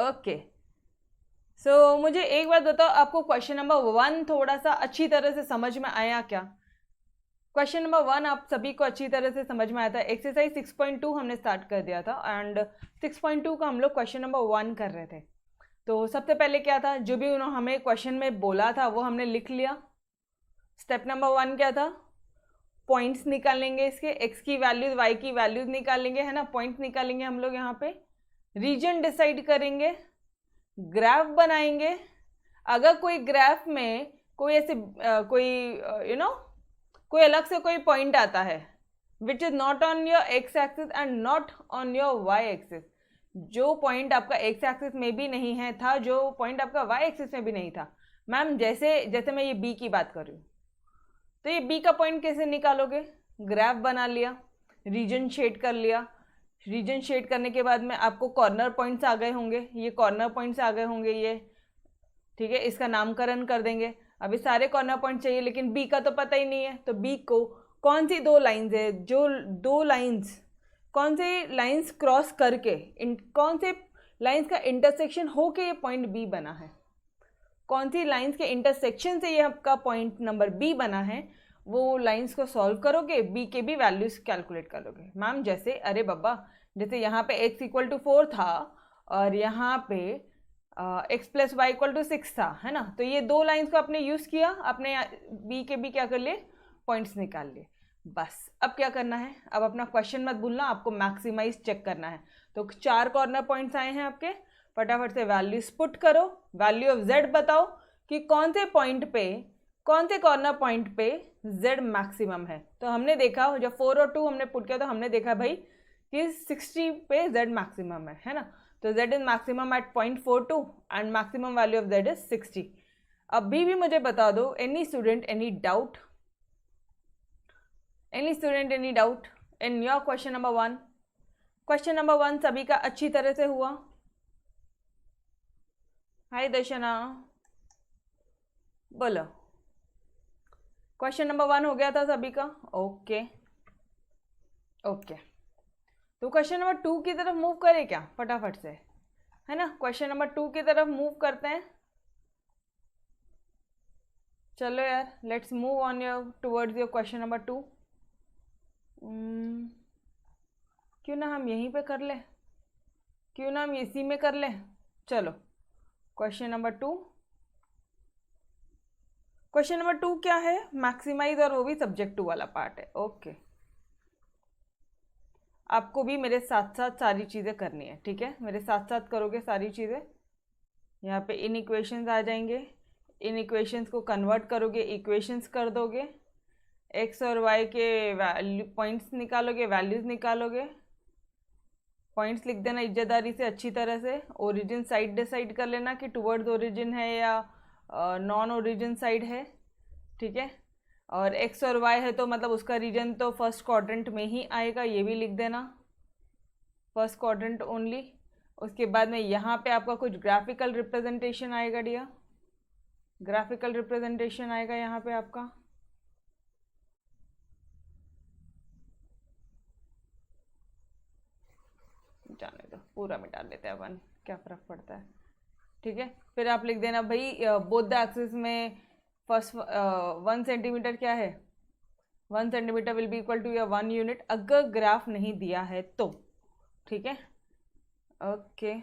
Okay, सो मुझे एक बात बताओ, आपको क्वेश्चन नंबर 1 थोड़ा सा अच्छी तरह से समझ में आया क्या? क्वेश्चन नंबर 1 आप सभी को अच्छी तरह से समझ में आया था। एक्सरसाइज 6.2 हमने स्टार्ट कर दिया था एंड 6.2 का हम लोग क्वेश्चन नंबर 1 कर रहे थे। तो सबसे पहले क्या था, जो भी उन्होंने हमें क्वेश्चन में बोला था वो हमने लिख लिया। स्टेप नंबर 1 क्या था, पॉइंट्स निकालेंगे, इसके एक्स की वैल्यूज वाई की वैल्यूज निकालेंगे, है ना, पॉइंट्स निकालेंगे हम लोग यहाँ पे, रीजन डिसाइड करेंगे, ग्राफ बनाएंगे। अगर कोई ग्राफ में कोई ऐसे कोई कोई अलग से कोई पॉइंट आता है which is not on your X axis and not on your Y axis, जो पॉइंट आपका एक्स एक्सिस में भी नहीं है था, जो पॉइंट आपका वाई एक्सिस में भी नहीं था। मैम जैसे मैं ये बी की बात कर रही हूँ, तो ये बी का पॉइंट कैसे निकालोगे? ग्राफ बना लिया, रीजन शेड कर लिया, रीजन शेड करने के बाद में आपको कॉर्नर पॉइंट्स आ गए होंगे, ये कॉर्नर पॉइंट्स आ गए होंगे ये, ठीक है, इसका नामकरण कर देंगे। अभी सारे कॉर्नर पॉइंट चाहिए लेकिन बी का तो पता ही नहीं है, तो बी को कौन सी दो लाइंस है, जो दो लाइंस कौन से लाइंस क्रॉस करके कौन से लाइंस का इंटरसेक्शन होके ये पॉइंट बी बना है, कौन सी लाइंस के इंटरसेक्शन से ये आपका पॉइंट नंबर बी बना है, वो लाइंस को सॉल्व करोगे, बी के भी वैल्यूज कैलकुलेट करोगे। मैम जैसे, अरे बाबा, जैसे यहाँ पे x इक्वल टू 4 था और यहाँ पे x plus Y equal to 6 था, है ना, तो ये दो लाइंस को आपने यूज़ किया, आपने बी के भी क्या कर लिए, पॉइंट्स निकाल लिए। बस अब क्या करना है, अब अपना क्वेश्चन मत भूलना, आपको मैक्सिमाइज चेक करना है। तो 4 कॉर्नर पॉइंट्स आए हैं आपके, फटाफट से वैल्यूज पुट करो, वैल्यू ऑफ z बताओ कि कौन से पॉइंट पे, कौन से कॉर्नर पॉइंट पे z मैक्सिमम है। तो हमने देखा जब 4 और 2 हमने पुट किया तो हमने देखा भाई कि 60 पे z मैक्सिमम है ना, तो z is maximum at 0.42 and maximum value of z is 60। अभी भी मुझे बता दो, any student any doubt, any student any doubt in your question number 1? Question number 1 सभी का अच्छी तरह से हुआ? हाय दर्शना, बोलो, क्वेश्चन नंबर 1 हो गया था सभी का? ओके ओके, तो क्वेश्चन नंबर 2 की तरफ मूव करें क्या फटाफट से, है ना, क्वेश्चन नंबर 2 की तरफ मूव करते हैं। चलो यार, let's move on your towards your question number 2। क्यों ना हम यहीं पे कर ले, क्यों ना हम इसी में कर ले। चलो क्वेश्चन नंबर 2, क्वेश्चन नंबर 2 क्या है, मैक्सिमाइज, और वो भी सब्जेक्ट 2 वाला पार्ट है। ओके, आपको भी मेरे साथ साथ सारी चीज़ें करनी है, ठीक है, मेरे साथ साथ करोगे सारी चीज़ें। यहाँ पे इन इक्वेशंस आ जाएंगे, इन इक्वेशंस को कन्वर्ट करोगे, इक्वेशंस कर दोगे, एक्स और वाई के वैल्यू पॉइंट्स निकालोगे, वैल्यूज निकालोगे, पॉइंट्स लिख देना इज्जतदारी से अच्छी तरह से। ओरिजिन साइड डिसाइड कर लेना कि टुवर्ड्स ओरिजिन है या नॉन ओरिजिन साइड है, ठीक है, और एक्स और वाई है तो मतलब उसका रीजन तो फर्स्ट क्वाड्रेंट में ही आएगा, ये भी लिख देना, फर्स्ट क्वाड्रेंट ओनली। उसके बाद में यहाँ पे आपका कुछ ग्राफिकल रिप्रेजेंटेशन आएगा डियर, ग्राफिकल रिप्रेजेंटेशन आएगा यहाँ पे आपका। जाने दो, पूरा मिटा लेते हैं अपन, क्या फर्क पड़ता है, ठीक है। फिर आप लिख देना भाई बोथ द एक्सिस में फर्स्ट 1 सेंटीमीटर क्या है, 1 centimetre will be equal to या 1 यूनिट, अगर ग्राफ नहीं दिया है तो, ठीक है। ओके,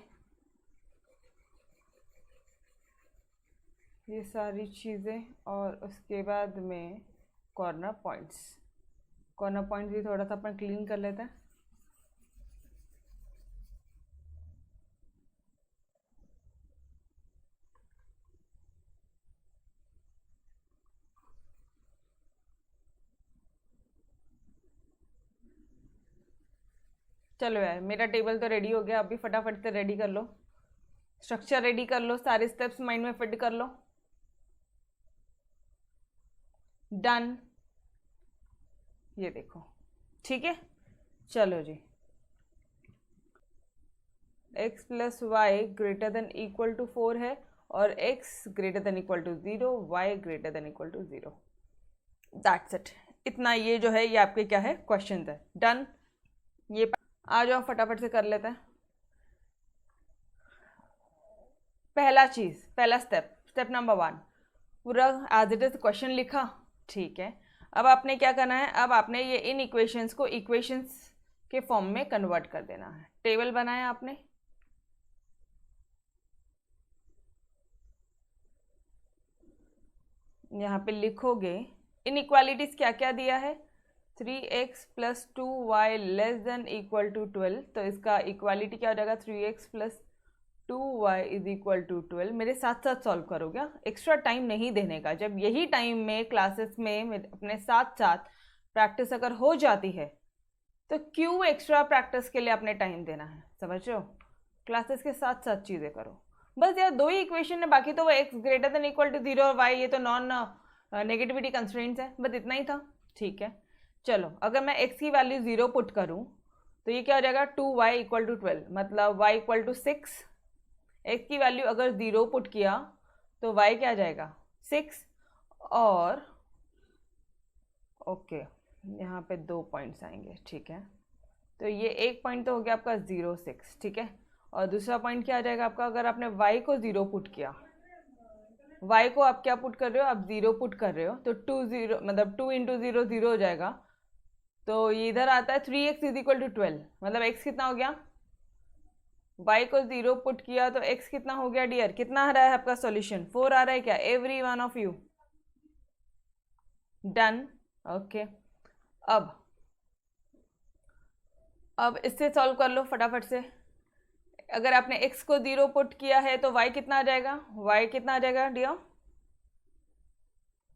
ये सारी चीज़ें, और उसके बाद में कॉर्नर पॉइंट्स, कॉर्नर पॉइंट्स भी थोड़ा सा अपन क्लीन कर लेते हैं। चलो यार, मेरा टेबल तो रेडी हो गया, अभी फटाफट से रेडी कर लो, स्ट्रक्चर रेडी कर लो, सारे स्टेप्स माइंड में फिट कर लो। डन, ये देखो, ठीक है। चलो जी, x plus Y greater than equal to 4 है और x greater than equal to 0, y greater than equal to 0, that's it. इतना ये जो है ये आपके क्या है, क्वेश्चन है। डन, ये आ जाओ फटाफट से कर लेते हैं। पहला स्टेप नंबर 1 पूरा एज इट इज क्वेश्चन लिखा, ठीक है। अब आपने क्या करना है, अब आपने ये इन इक्वेशंस को इक्वेशंस के फॉर्म में कन्वर्ट कर देना है। टेबल बनाया आपने, यहाँ पे लिखोगे इनइक्वालिटीज क्या क्या दिया है, 3x + 2y < 12, तो इसका इक्वालिटी क्या हो जाएगा, 3x + 2y = 12। मेरे साथ साथ सॉल्व करोगे, एक्स्ट्रा टाइम नहीं देने का। जब यही टाइम में क्लासेस में अपने साथ साथ प्रैक्टिस अगर हो जाती है तो क्यों एक्स्ट्रा प्रैक्टिस के लिए अपने टाइम देना है, समझ रहे हो। क्लासेस के साथ साथ चीज़ें करो। बस यार 2 ही इक्वेशन है, बाकी तो वो x > 0 और y ये तो नॉन नेगेटिविटी कंस्ट्रेंट्स है, बस इतना ही था, ठीक है। चलो अगर मैं x की वैल्यू 0 पुट करूँ तो ये क्या हो जाएगा, 2y = 12, मतलब y = 6। x की वैल्यू अगर 0 पुट किया तो y क्या आ जाएगा, 6। और ओके यहाँ पे 2 पॉइंट्स आएंगे, ठीक है। तो ये एक पॉइंट तो हो गया आपका 0, 6, ठीक है। और दूसरा पॉइंट क्या आ जाएगा आपका, अगर आपने y को 0 पुट किया, y को आप क्या पुट कर रहे हो, आप 0 पुट कर रहे हो, तो 2 0 मतलब 2 × 0 0 हो जाएगा। तो ये इधर आता है 3x = 12, मतलब x कितना हो गया, y को 0 पुट किया तो x कितना हो गया डियर, कितना आ रहा है आपका सॉल्यूशन, 4 आ रहा है क्या, every one of you done, okay. अब इससे सॉल्व कर लो फटाफट से। अगर आपने x को 0 पुट किया है तो y कितना आ जाएगा, y कितना आ जाएगा डियर,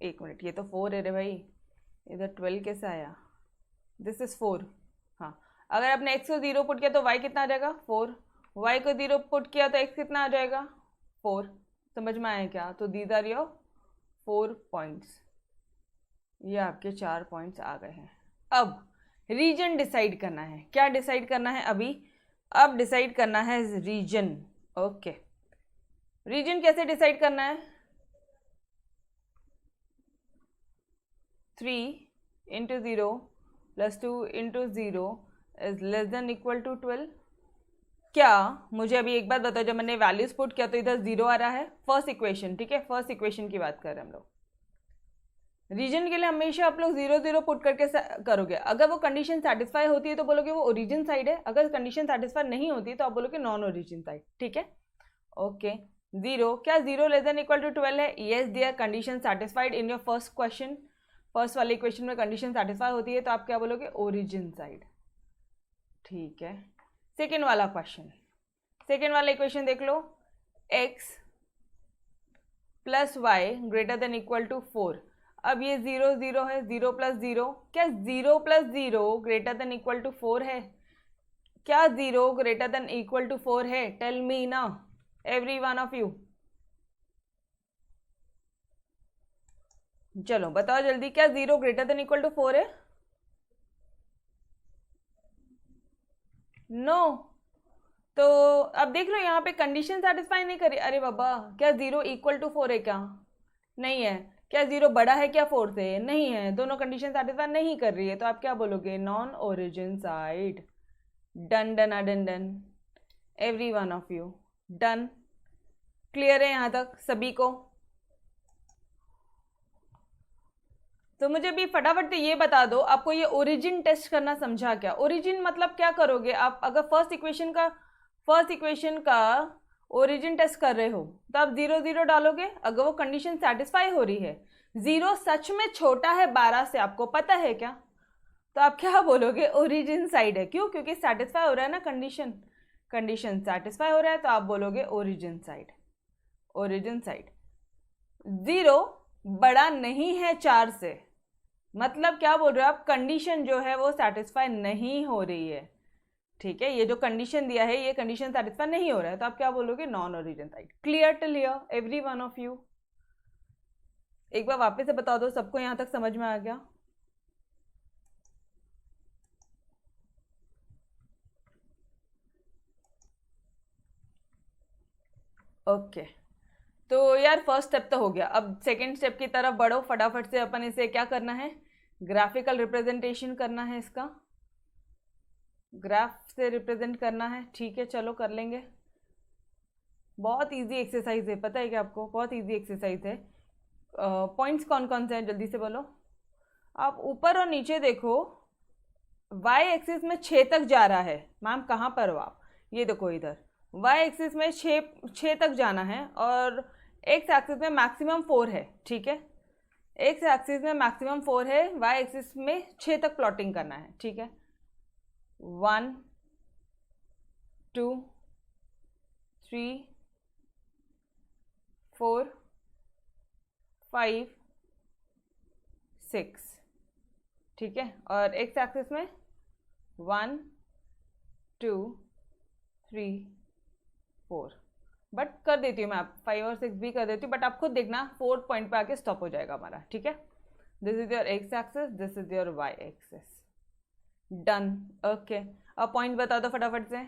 एक मिनट, ये तो 4 है रे भाई, इधर 12 कैसे आया, दिस इज 4। हाँ अगर आपने x को 0 पुट किया तो y कितना आ जाएगा, 4। y को 0 पुट किया तो x कितना आ जाएगा, 4। समझ में आया क्या, तो दीज आर योर 4 पॉइंट्स, ये आपके 4 पॉइंट्स आ गए हैं। अब रीजन डिसाइड करना है, क्या डिसाइड करना है अभी, अब डिसाइड करना है रीजन, ओके। रीजन कैसे डिसाइड करना है, 3 × 0 + 2 × 0 < <= 12। क्या मुझे अभी एक बात बताओ, जब मैंने वैल्यूज पुट किया तो इधर 0 आ रहा है, फर्स्ट इक्वेशन, ठीक है, फर्स्ट इक्वेशन की बात कर रहे हैं हम लोग। रीजन के लिए हमेशा आप लोग 0 0 पुट करके करोगे। अगर वो कंडीशन सेटिस्फाई होती है तो बोलोगे वो ओरिजिन साइड है, अगर कंडीशन सेटिस्फाई नहीं होती तो आप बोलोगे नॉन ओरिजिन साइड, ठीक है, ओके। 0 क्या 0 < 12 है, yes dear, condition satisfied in your first question, first वाले इक्वेशन में कंडीशन सेटिस्फाई होती है तो आप क्या बोलोगे, ओरिजिन साइड, ठीक है। सेकेंड वाला क्वेश्चन, सेकेंड वाला इक्वेशन देख लो, x + y > 4। अब ये 0 0 है, 0 + 0, क्या 0 + 0 > 4 है, क्या 0 > 4 है, टेल मी ना एवरी वन ऑफ यू, चलो बताओ जल्दी, क्या 0 > 4 है, नो तो अब देख लो यहाँ पे कंडीशन सेटिस्फाई नहीं करी, अरे बाबा क्या 0 = 4 है, क्या नहीं है, क्या 0 बड़ा है क्या 4 से, नहीं है, दोनों कंडीशन सेटिस्फाई नहीं कर रही है, तो आप क्या बोलोगे, non origin side, done done done done, every one of you done, clear है यहाँ तक सभी को। तो मुझे भी फटाफट से ये बता दो, आपको ये ओरिजिन टेस्ट करना समझा क्या, ओरिजिन मतलब क्या करोगे आप, अगर फर्स्ट इक्वेशन का ओरिजिन टेस्ट कर रहे हो तो आप 0 0 डालोगे, अगर वो कंडीशन सेटिस्फाई हो रही है, 0 सच में छोटा है 12 से, आपको पता है क्या, तो आप क्या बोलोगे, ओरिजिन साइड है, क्यों, क्योंकि सेटिस्फाई हो रहा है ना कंडीशन सेटिस्फाई हो रहा है, तो आप बोलोगे ओरिजिन साइड, ओरिजिन साइड। 0 बड़ा नहीं है 4 से, मतलब क्या बोल रहे हो आप, कंडीशन जो है वो सेटिस्फाई नहीं हो रही है, ठीक है, ये जो कंडीशन दिया है ये कंडीशन सेटिस्फाई नहीं हो रहा है, तो आप क्या बोलोगे, non origin side. Clear till here every one of you, एक बार वापस से बता दो, सबको यहां तक समझ में आ गया, ओके। तो यार फर्स्ट स्टेप तो हो गया, अब सेकेंड स्टेप की तरफ बढ़ो फटाफट से, अपन इसे क्या करना है, ग्राफिकल रिप्रेजेंटेशन करना है, इसका ग्राफ से रिप्रेजेंट करना है, ठीक है, चलो कर लेंगे। बहुत इजी एक्सरसाइज है, पता है क्या आपको, बहुत इजी एक्सरसाइज है। पॉइंट्स कौन कौन से हैं जल्दी से बोलो। आप ऊपर और नीचे देखो, वाई एक्सिस में 6 तक जा रहा है। मैम कहाँ पर हो आप, ये देखो इधर वाई एक्सिस में 6 तक जाना है, और एक्स एक्सिस में मैक्सिमम 4 है, ठीक है। एक्स एक्सिस में मैक्सिमम 4 है, वाई एक्सिस में 6 तक प्लॉटिंग करना है, ठीक है। 1 2 3 4 5 6, ठीक है। और एक्स एक्सिस में 1 2 3 4, बट कर देती हूँ मैं, आप 5 और 6 भी कर देती हूँ, बट आप खुद देखना 4th पॉइंट पे आके स्टॉप हो जाएगा हमारा, ठीक है। This is your X axis, this is your Y axis, done. Okay, अब पॉइंट बता दो फटाफट से।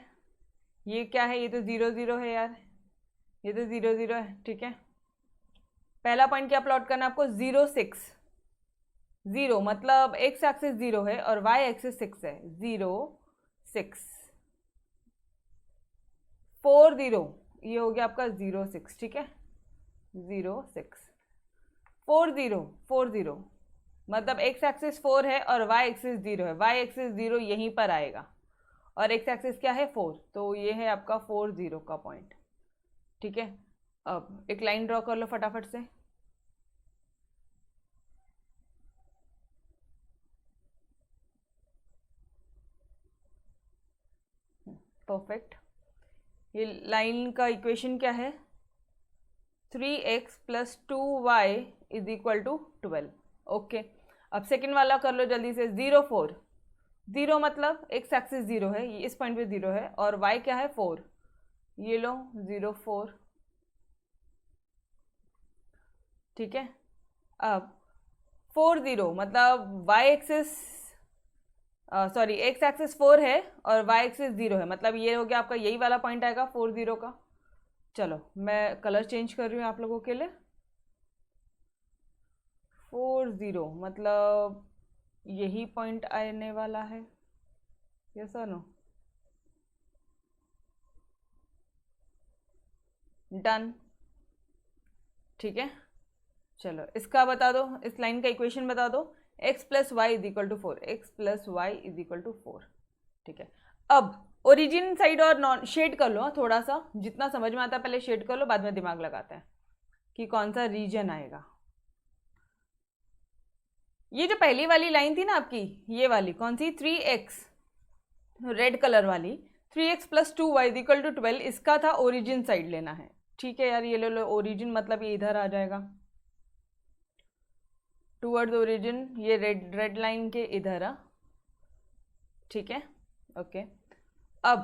ये क्या है, ये तो 0 0 है यार, ये तो 0 0 है, ठीक है। पहला पॉइंट क्या प्लॉट करना है आपको, 0 6 0, मतलब एक्स एक्सिस 0 है और वाई एक्सिस 6 है, 0 6 4 0, ये हो गया आपका 0 6, ठीक है। 0 6 4 0 4 0, मतलब एक्स एक्सिस 4 है और वाई एक्सिस 0 है, वाई एक्सिस 0 यहीं पर आएगा, और एक्स एक्सिस क्या है 4, तो ये है आपका 4 0 का पॉइंट, ठीक है। अब एक लाइन ड्रॉ कर लो फटाफट से। परफेक्ट। ये लाइन का इक्वेशन क्या है, 3x + 2y = 12। ओके, अब सेकंड वाला कर लो जल्दी से। 0 4 0, मतलब एक्स एक्सिस 0 है, ये इस पॉइंट पे 0 है, और y क्या है 4, ये लो 0 4, ठीक है। अब 4 0, मतलब y axis sorry x axis 4 है और y एक्सिस 0 है, मतलब ये हो गया आपका, यही वाला पॉइंट आएगा 4 0 का। चलो मैं कलर चेंज कर रही हूँ आप लोगों के लिए। 4 0, मतलब यही पॉइंट आने वाला है, यस और नो, डन, ठीक है। चलो इसका बता दो, इस लाइन का इक्वेशन बता दो, x + y = 4, x + y = 4, ठीक है। अब ओरिजिन साइड और नॉन शेड कर लो, थोड़ा सा जितना समझ में आता है पहले शेड कर लो, बाद में दिमाग लगाते हैं कि कौन सा रीजन आएगा। ये जो पहली वाली लाइन थी ना आपकी, ये वाली कौन सी, 3x, रेड कलर वाली, 3x + 2y = 12, इसका था ओरिजिन साइड लेना है, ठीक है यार। ये ले लो ओरिजिन, मतलब ये इधर आ जाएगा टूवर्ड्स ओरिजिन, ये रेड लाइन के इधर आ, ठीक है। ओके, अब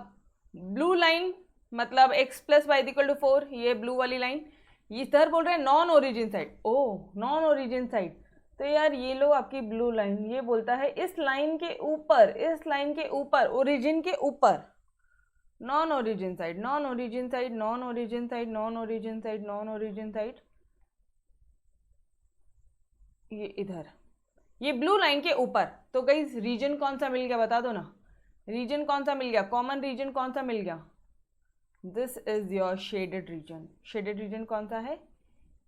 ब्लू लाइन, मतलब x + y = 4, ये ब्लू वाली लाइन, इधर बोल रहे हैं नॉन ओरिजिन साइड। ओ नॉन ओरिजिन साइड, तो यार ये लो आपकी ब्लू लाइन, ये बोलता है इस लाइन के ऊपर, इस लाइन के ऊपर, ओरिजिन के ऊपर, non origin side, non origin side, non origin side, non origin side, non origin side, ये इधर, ये ब्लू लाइन के ऊपर। तो गाइस रीजन कौन सा मिल गया बता दो ना, रीजन कौन सा मिल गया, कॉमन रीजन कौन सा मिल गया, this is your shaded region. Shaded region कौन सा है,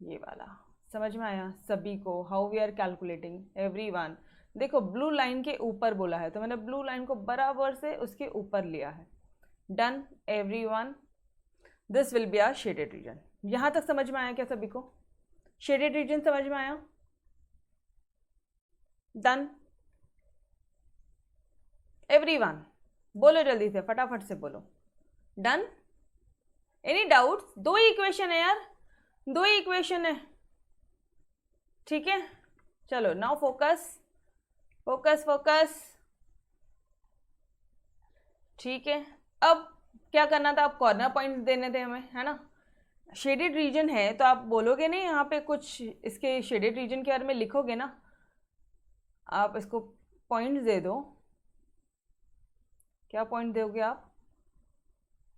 ये वाला। समझ में आया सभी को, how we are calculating, everyone. देखो ब्लू लाइन के ऊपर बोला है, तो मैंने ब्लू लाइन को बराबर से उसके ऊपर लिया है, done everyone, this will be our shaded region. यहां तक समझ में आया क्या सभी को, शेडेड रीजन समझ में आया, डन एवरीवन, बोलो जल्दी से फटाफट से बोलो, डन। एनी डाउट्स, 2 ही इक्वेशन है यार, 2 ही इक्वेशन है, ठीक है। चलो नाउ फोकस फोकस फोकस, ठीक है। अब क्या करना था, अब कॉर्नर पॉइंट्स देने थे हमें, है ना। शेडेड रीजन है तो आप बोलोगे नहीं यहाँ पे कुछ, इसके शेडेड रीजन के बारे में लिखोगे ना, आप इसको पॉइंट्स दे दो। क्या पॉइंट दोगे आप,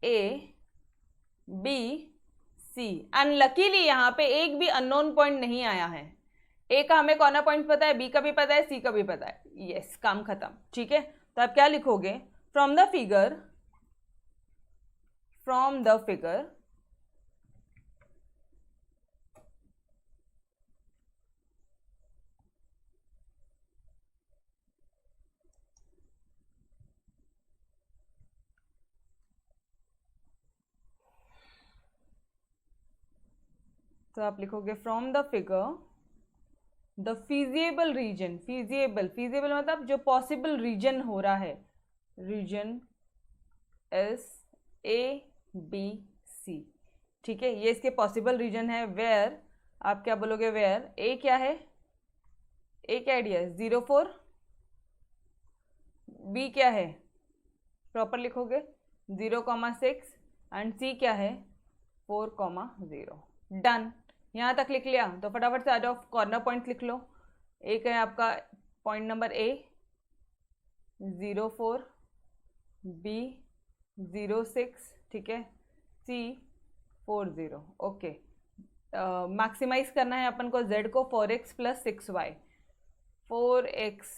A B C। अनलकीली यहाँ पे एक भी अननोन पॉइंट नहीं आया है। A का हमें कॉर्नर पॉइंट पता है, B का भी पता है, C का भी पता है, यस काम खत्म, ठीक है। तो आप क्या लिखोगे, फ्रॉम द फिगर तो आप लिखोगे from the figure the feasible region, feasible मतलब जो पॉसिबल रीजन हो रहा है, region as A B C, ठीक है, ये इसके पॉसिबल रीजन है। वेयर आप क्या बोलोगे, वेयर ए क्या है, ए क्या आइडिया है 0 4, बी क्या है प्रॉपर लिखोगे 0,6 एंड सी क्या है 4,0। डन, यहाँ तक लिख लिया तो फटाफट से आ जाओ, कॉर्नर पॉइंट लिख लो। एक है आपका पॉइंट नंबर ए 0 4, बी 0 6, ठीक है, सी 4 0। ओके, मैक्सिमाइज करना है अपन को z को 4x plus 6y, 4x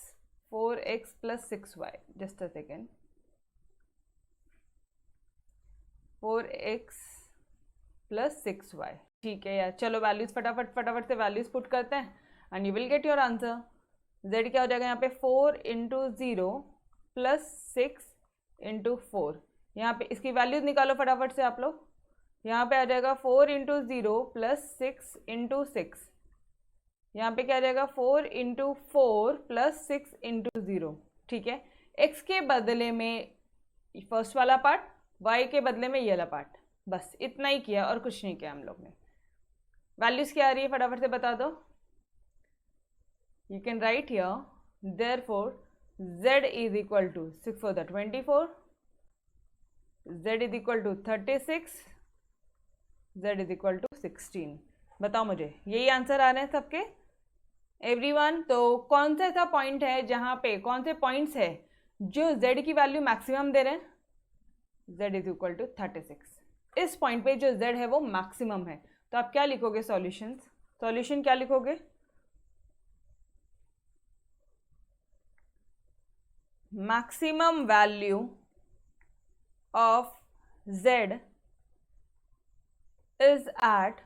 plus 6y, just a second, 4x plus 6y, ठीक है यार। चलो वैल्यूज फटाफट से वैल्यूज पुट करते हैं and you will get your answer. z क्या हो जाएगा यहाँ पे 4 इंटू 0 प्लस 6 इंटू 4, यहाँ पे इसकी वैल्यूज निकालो फटाफट से आप लोग। यहाँ पे आ जाएगा 4 इंटू 0 प्लस 6 इंटू 6, यहाँ पे क्या आ जाएगा 4 इंटू 4 प्लस 6 इंटू 0, ठीक है। x के बदले में फर्स्ट वाला पार्ट, y के बदले में ये वाला पार्ट, बस इतना ही किया और कुछ नहीं किया हम लोग ने। वैल्यूज क्या आ रही है फटाफट से बता दो। You can write here therefore z is equal to 6 4 24, z is equal to 36, z is equal to 16। बताओ मुझे, यही आंसर आ रहे हैं सबके एवरीवन। तो कौन सा ऐसा पॉइंट है जहाँ पे, कौन से पॉइंट्स है जो z की वैल्यू मैक्सिमम दे रहे हैं, z इज इक्वल टू 36। इस पॉइंट पे जो z है वो मैक्सिमम है, तो आप क्या लिखोगे सॉल्यूशन क्या लिखोगे, maximum value of z is at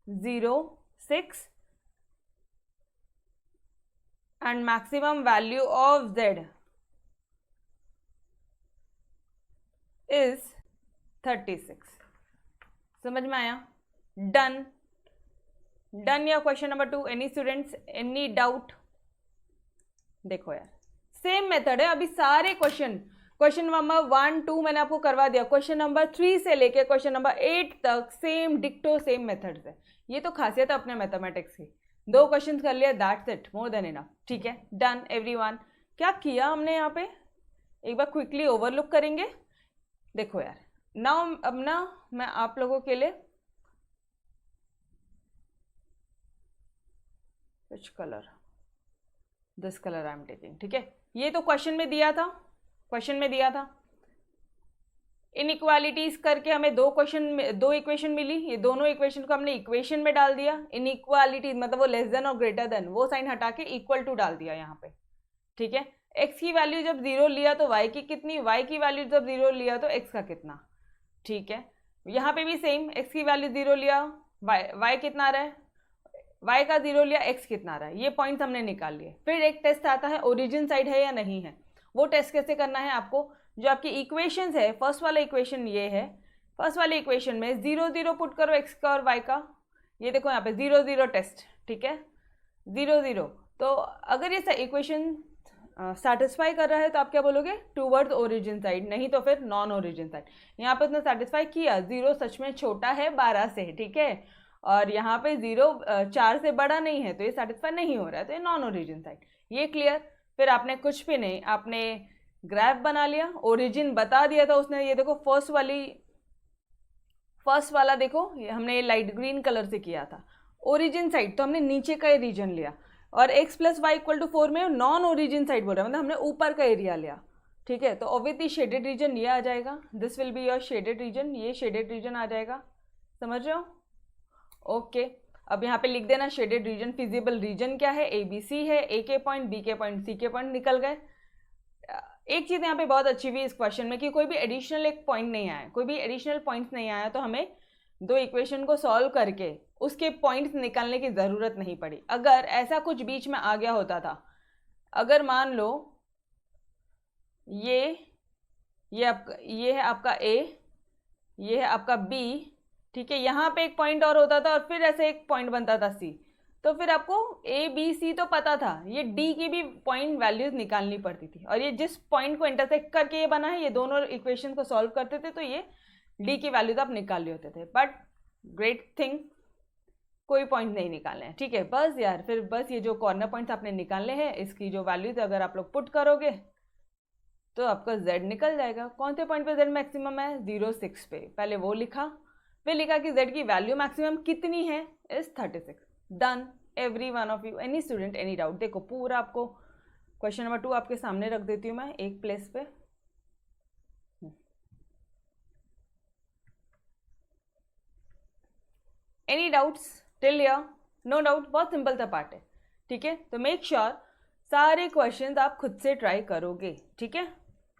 0 6 and maximum value of z is 36। समझ में आया? डन या question number 2, any students any doubt? देखो यार सेम मेथड है, अभी सारे क्वेश्चन नंबर 1 2 मैंने आपको करवा दिया, क्वेश्चन नंबर 3 से लेके क्वेश्चन नंबर 8 तक सेम डिक्टो सेम मेथड्स है। ये तो खासियत है अपने मैथमेटिक्स की, 2 क्वेश्चन कर लिया, that's it, more than enough, ठीक है। Done everyone. क्या किया हमने यहाँ पे, एक बार क्विकली ओवरलुक करेंगे। देखो यार नाउ अब ना मैं आप लोगों के लिए which colour, this colour I am taking, ठीक है। ये तो क्वेश्चन में दिया था, इनइक्वालिटीज करके हमें 2 इक्वेशन मिली, ये दोनों इक्वेशन को हमने इक्वेशन में डाल दिया। इनइक्वालिटीज मतलब वो लेस देन और ग्रेटर देन, वो साइन हटा के इक्वल टू डाल दिया यहाँ पे, ठीक है। x की वैल्यू जब 0 लिया तो y की कितनी, y की वैल्यू जब 0 लिया तो x का कितना, ठीक है। यहाँ पे भी सेम, x की वैल्यू 0 लिया, y कितना आ रहा है, y का 0 लिया, x कितना आ रहा है, ये पॉइंट्स हमने निकाल लिए। फिर एक टेस्ट आता है ओरिजिन साइड है या नहीं है, वो टेस्ट कैसे करना है आपको, जो आपकी इक्वेशंस है, फर्स्ट वाला इक्वेशन ये है, फर्स्ट वाले इक्वेशन में 0 0 पुट करो x का और y का, ये देखो यहाँ पे 0 0 टेस्ट, ठीक है, 0 0। तो अगर ये इक्वेशन सेटिस्फाई कर रहा है तो आप क्या बोलोगे, टूवर्ड्स ओरिजिन साइड, नहीं तो फिर नॉन ओरिजिन साइड। यहाँ पे उसने सेटिस्फाई किया, 0 सच में छोटा है 12 से, ठीक है, और यहाँ पे 0 4 से बड़ा नहीं है, तो ये सेटिस्फाई नहीं हो रहा है, तो ये नॉन ओरिजिन साइड, ये क्लियर। फिर आपने कुछ भी नहीं, आपने ग्राफ बना लिया, ओरिजिन बता दिया था उसने, ये देखो फर्स्ट वाला देखो, ये हमने लाइट ग्रीन कलर से किया था ओरिजिन साइड, तो हमने नीचे का रीजन लिया, और x plus Y equal to 4 में नॉन ओरिजिन साइड बोल रहा है, मतलब हमने ऊपर का एरिया लिया, ठीक है। तो ऑब्वियसली शेडेड रीजन ये आ जाएगा, this will be your shaded region, ये शेडेड रीजन आ जाएगा, समझ रहे हो? ओके, अब यहाँ पे लिख देना शेडेड रीजन, फिजिबल रीजन क्या है, ए बी सी है, ए के पॉइंट, बी के पॉइंट, सी के पॉइंट निकल गए। एक चीज़ यहाँ पे बहुत अच्छी हुई इस क्वेश्चन में कि कोई भी एडिशनल एक पॉइंट नहीं आया, कोई भी एडिशनल पॉइंट्स नहीं आया, तो हमें 2 इक्वेशन को सॉल्व करके उसके पॉइंट्स निकालने की ज़रूरत नहीं पड़ी। अगर ऐसा कुछ बीच में आ गया होता था, अगर मान लो ये है आपका ए, ये है आपका बी, ठीक है, यहाँ पे एक पॉइंट और होता था और फिर ऐसे एक पॉइंट बनता था सी, तो फिर आपको ए बी सी तो पता था, ये डी की भी पॉइंट वैल्यूज निकालनी पड़ती थी, और ये जिस पॉइंट को इंटरसेक्ट करके ये बना है, ये दोनों इक्वेशन को सॉल्व करते थे तो ये डी की वैल्यूज आप निकाल रहे होते थे। बट ग्रेट थिंग, कोई पॉइंट नहीं निकालने हैं, ठीक है। बस यार, फिर बस ये जो कॉर्नर पॉइंट्स आपने निकालने हैं, इसकी जो वैल्यूज अगर आप लोग पुट करोगे तो आपका z निकल जाएगा। कौन से पॉइंट पे z मैक्सिमम है? 0,6 पे। पहले वो लिखा, फिर लिखा कि z की वैल्यू मैक्सिमम कितनी है? Is 36। Done. Every one of you, any student, any doubt? देखो पूरा आपको क्वेश्चन नंबर 2 आपके सामने रख देती हूँ मैं एक प्लेस पे। Any doubts till here? No doubt, बहुत सिंपल सा पार्ट है, ठीक है। तो मेक श्योर सारे क्वेश्चंस आप खुद से ट्राई करोगे, ठीक है।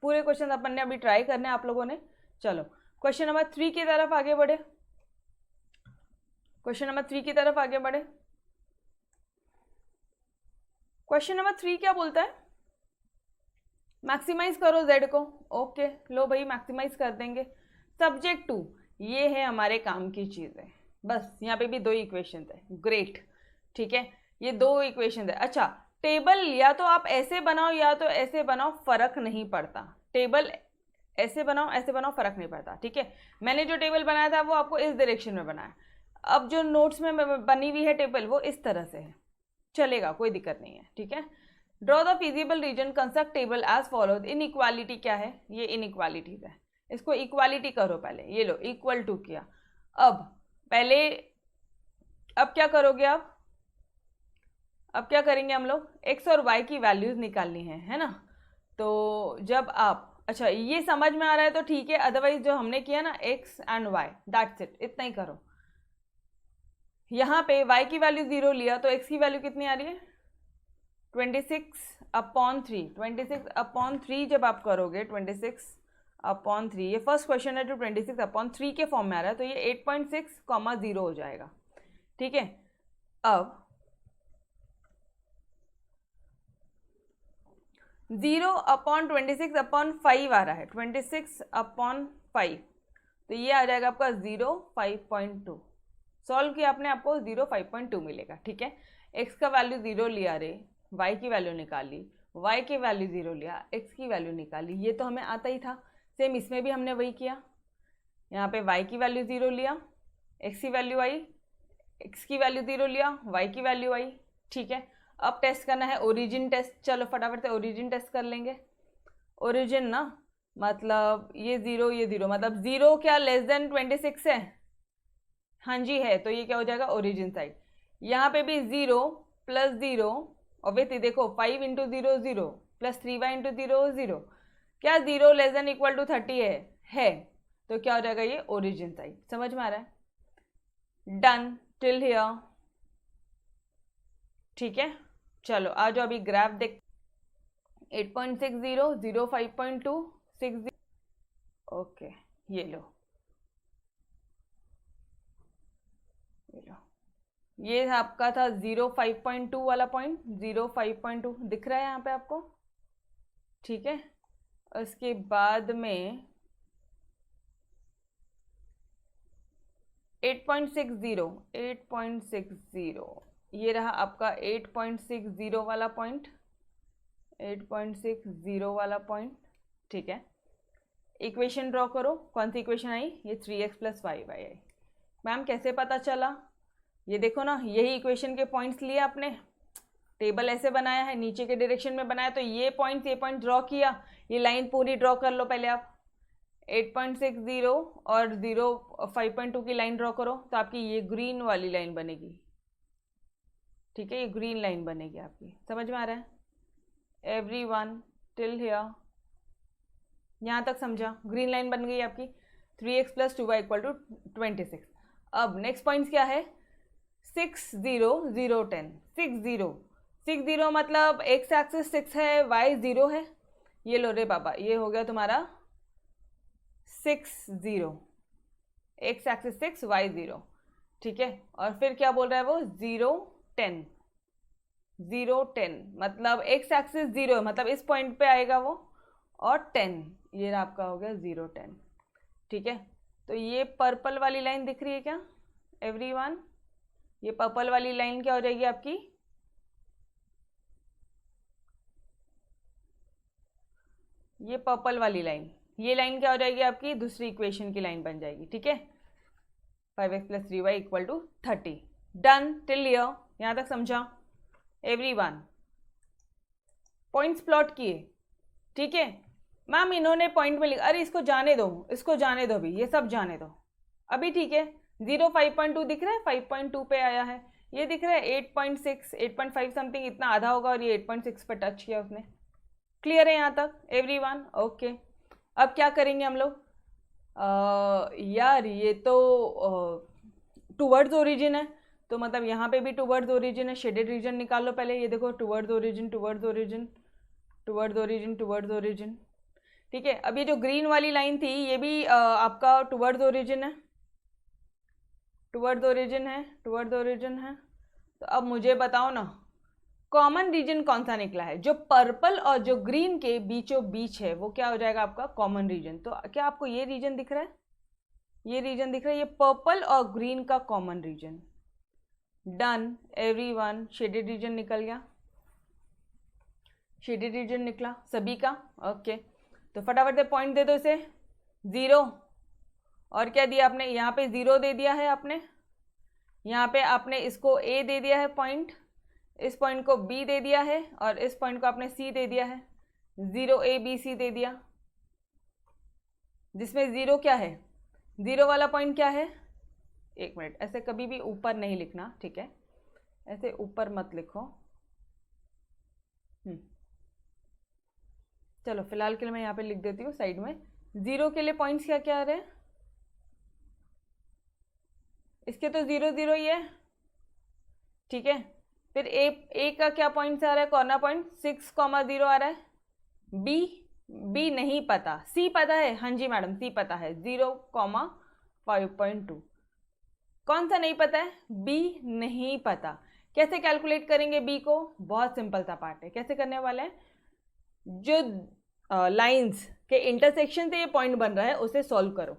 पूरे क्वेश्चन अपन ने अभी ट्राई करने हैं आप लोगों ने। चलो क्वेश्चन नंबर 3 की तरफ आगे बढ़े। क्वेश्चन नंबर 3 की तरफ आगे बढ़े। क्वेश्चन नंबर 3 क्या बोलता है? मैक्सिमाइज करो z को। ओके, लो भाई मैक्सिमाइज कर देंगे। सब्जेक्ट टू, ये है हमारे काम की चीज़ है। बस यहाँ पे भी 2 इक्वेशन है। ग्रेट, ठीक है, ये 2 इक्वेशन है। अच्छा, टेबल या तो आप ऐसे बनाओ या तो ऐसे बनाओ, फर्क नहीं पड़ता। टेबल ऐसे बनाओ ऐसे बनाओ, फर्क नहीं पड़ता, ठीक है। मैंने जो टेबल बनाया था वो आपको इस डायरेक्शन में बनाया। अब जो नोट्स में बनी हुई है टेबल वो इस तरह से है, चलेगा, कोई दिक्कत नहीं है, ठीक है। Draw the feasible region, construct table as follows. Inequality क्या है? ये इनइक्वालिटीज है, इसको इक्वालिटी करो पहले। ये लो, इक्वल टू किया। अब पहले, अब क्या करोगे आप? अब क्या करेंगे हम लोग? x और y की वैल्यूज निकालनी है ना। तो जब आप, अच्छा ये समझ में आ रहा है तो ठीक है, अदरवाइज जो हमने किया ना x and y, that's it, इतना ही करो। यहाँ पे y की वैल्यू 0 लिया तो x की वैल्यू कितनी आ रही है? 26/3। 26/3 जब आप करोगे, 26/3, ये फर्स्ट क्वेश्चन है जो 26/3 के फॉर्म में आ रहा है, तो ये 8.6, 0 हो जाएगा, ठीक है। अब 0/26/5 आ रहा है, 26/5, तो ये आ जाएगा आपका 0.5.2। सॉल्व किया आपने, आपको 0.5.2 मिलेगा, ठीक है। x का वैल्यू 0 लिया रे, y की वैल्यू निकाली, y की वैल्यू 0 लिया, x की वैल्यू निकाली, ये तो हमें आता ही था। सेम इसमें भी हमने वही किया, यहाँ पे y की वैल्यू 0 लिया, x की वैल्यू आई, x की वैल्यू 0 लिया, y की वैल्यू आई, ठीक है। अब टेस्ट करना है ओरिजिन टेस्ट। चलो फटाफट से ओरिजिन टेस्ट कर लेंगे। ओरिजिन ना, मतलब ये 0 ये 0, मतलब 0 क्या लेस देन 26 है? हाँ जी है, तो ये क्या हो जाएगा? Origin side. यहाँ पे भी 0 + 0, ऑब्वियसली देखो 5 × 0 0 + 3y × 0 0, क्या 0 लेस देन इक्वल टू 30 है, तो क्या हो जाएगा? ये ओरिजिन साइड। समझ में आ रहा है? डन टिल हियर, ठीक है। चलो आ जाओ, अभी ग्राफ देख। 8.60, 0.5.2, 60, ओके, ये लो, ये आपका था 0.5.2 वाला पॉइंट। 0.5.2 दिख रहा है यहाँ पे आपको, ठीक है। उसके बाद में 8.60, 8.60, ये रहा आपका 8.60 वाला पॉइंट, 8.60 वाला पॉइंट, ठीक है। इक्वेशन ड्रॉ करो। कौन सी इक्वेशन आई? ये 3x + 5y आई। मैम कैसे पता चला? ये देखो ना, यही इक्वेशन के पॉइंट्स लिए आपने, टेबल ऐसे बनाया है, नीचे के डायरेक्शन में बनाया, तो ये पॉइंट ड्रॉ किया। ये लाइन पूरी ड्रॉ कर लो पहले आप। 8.60 और 0.5.2 की लाइन ड्रॉ करो, तो आपकी ये ग्रीन वाली लाइन बनेगी, ठीक है। ये ग्रीन लाइन बनेगी आपकी। समझ में आ रहा है एवरीवन टिल हियर? यहाँ तक समझा? ग्रीन लाइन बन गई आपकी। 3x + 2y = 26। अब नेक्स्ट पॉइंट क्या है? 6 0 0 10, 6 0 6 0, मतलब x एक्सिस 6 है, y 0 है। ये लो रे बाबा, ये हो गया तुम्हारा 6 0, x एक्सिस 6 y 0, ठीक है। और फिर क्या बोल रहा है वो? 0 10, 0 10, मतलब x एक्सिस 0 है, मतलब इस पॉइंट पे आएगा वो, और 10, ये आपका हो गया 0 10, ठीक है। तो ये पर्पल वाली लाइन दिख रही है क्या एवरीवन? ये पर्पल वाली लाइन क्या हो जाएगी आपकी? ये पर्पल वाली लाइन, ये लाइन क्या हो जाएगी आपकी? दूसरी इक्वेशन की लाइन बन जाएगी, ठीक है। 5x + 3y = 30। Done till here, यहाँ तक समझा एवरीवन? पॉइंट्स प्लॉट किए, ठीक है। मैम इन्होंने पॉइंट में लिखा, अरे इसको जाने दो, इसको जाने दो अभी, ये सब जाने दो अभी, ठीक है। 0 5.2 दिख रहा है, 5.2 पे आया है। ये दिख रहा है 8.6 8.5 समथिंग, इतना आधा होगा, और ये 8.6 पे टच किया उसने। क्लियर है यहाँ तक एवरीवन? ओके। अब क्या करेंगे हम लोग? यार ये तो टूवर्ड्स ओरिजिन है, तो मतलब यहाँ पे भी टूवर्ड्स ओरिजिन है। शेडेड रीजन निकाल लो पहले, ये देखो towards origin towards origin towards origin towards origin, ठीक है। अब ये जो ग्रीन वाली लाइन थी ये भी आपका टूवर्ड्स ओरिजिन है, टूवर्ड्स ओरिजिन है, टूवर्ड्स ओरिजिन है। तो अब मुझे बताओ ना, कॉमन रीजन कौन सा निकला है? जो पर्पल और जो ग्रीन के बीचों बीच है वो क्या हो जाएगा आपका? Common region. तो क्या आपको ये रीजन दिख रहा है? ये रीजन दिख रहा है, ये पर्पल और ग्रीन का common region. Done everyone, shaded region निकल गया, शेडेड रीजन निकला सभी का। ओके, तो फटाफट से पॉइंट दे दो इसे। 0 और क्या दिया आपने? यहाँ पे 0 दे दिया है आपने, यहाँ पे आपने इसको A दे दिया है पॉइंट, इस पॉइंट को B दे दिया है, और इस पॉइंट को आपने C दे दिया है। 0 A B C दे दिया, जिसमें 0 क्या है? 0 वाला पॉइंट क्या है? एक मिनट, ऐसे कभी भी ऊपर नहीं लिखना, ठीक है, ऐसे ऊपर मत लिखो। चलो फिलहाल के लिए मैं यहाँ पे लिख देती हूँ साइड में। 0 के लिए पॉइंट्स क्या क्या आ रहे हैं? इसके तो 0 0 ही है, ठीक है। फिर ए का क्या पॉइंट आ रहा है? कॉर्नर पॉइंट 6,0 आ रहा है। बी नहीं पता, सी पता है? हाँ जी मैडम, सी पता है, 0,5.2। कौन सा नहीं पता है? बी नहीं पता। कैसे कैलकुलेट करेंगे बी को? बहुत सिंपल सा पार्ट है, कैसे करने वाले हैं? जो लाइंस के इंटरसेक्शन से ये पॉइंट बन रहा है उसे सॉल्व करो।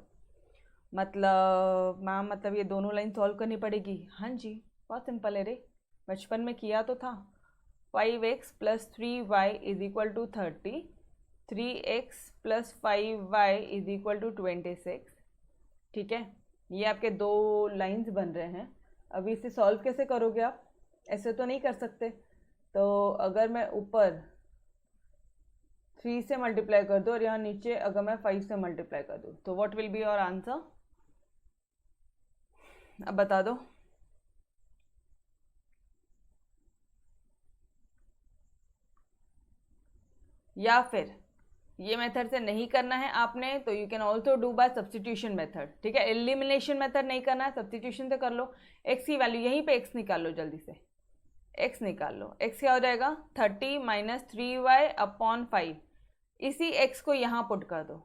मतलब मैम, मतलब ये दोनों लाइन सॉल्व करनी पड़ेगी? हाँ जी, बहुत सिंपल है रे, बचपन में किया तो था। 5x + 3y = 30, 3x + 5y = 26, ठीक है। ये आपके दो लाइंस बन रहे हैं। अभी इसे सॉल्व कैसे करोगे आप? ऐसे तो नहीं कर सकते। तो अगर मैं ऊपर 3 से मल्टीप्लाई कर दूँ और यहाँ नीचे अगर मैं 5 से मल्टीप्लाई कर दूँ, तो what will be your answer? अब बता दो। या फिर ये मेथड से नहीं करना है आपने तो you can also do by substitution method, ठीक है। एलिमिनेशन मेथड नहीं करना है, सब्सटीट्यूशन से कर लो। x की वैल्यू यहीं पे x निकाल लो, जल्दी से x निकाल लो। x क्या हो जाएगा? 30 - 3y/5। इसी x को यहाँ पुट कर दो,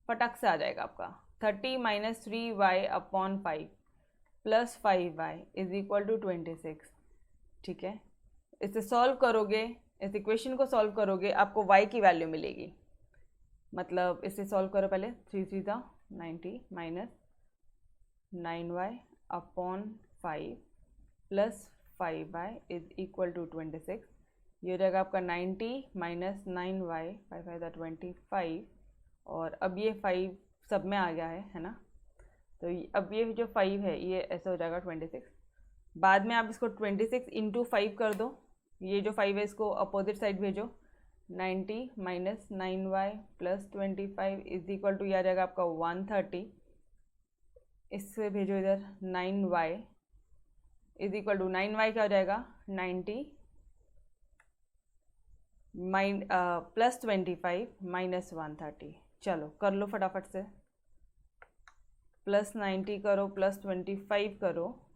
फटक से आ जाएगा आपका 30 - 3y/5 + 5y = 26, ठीक है। इसे सॉल्व करोगे, इस इक्वेशन को सॉल्व करोगे, आपको y की वैल्यू मिलेगी। मतलब इसे सॉल्व करो पहले। 3 3 90 - 9y/5 + 5y = 26। ये हो जाएगा आपका 90 - 9y, 5 5 25, और अब ये 5 सब में आ गया है ना। तो अब ये जो 5 है ये ऐसा हो जाएगा 26। बाद में आप इसको 26 × 5 कर दो, ये जो 5 है इसको अपोजिट साइड भेजो। 90 - 9y + 25 = ये आ जाएगा आपका 130। इससे भेजो इधर 9y = 9y क्या हो जाएगा? 90 + 25 - 130। चलो कर लो फटाफट से, +90 करो +25 करो।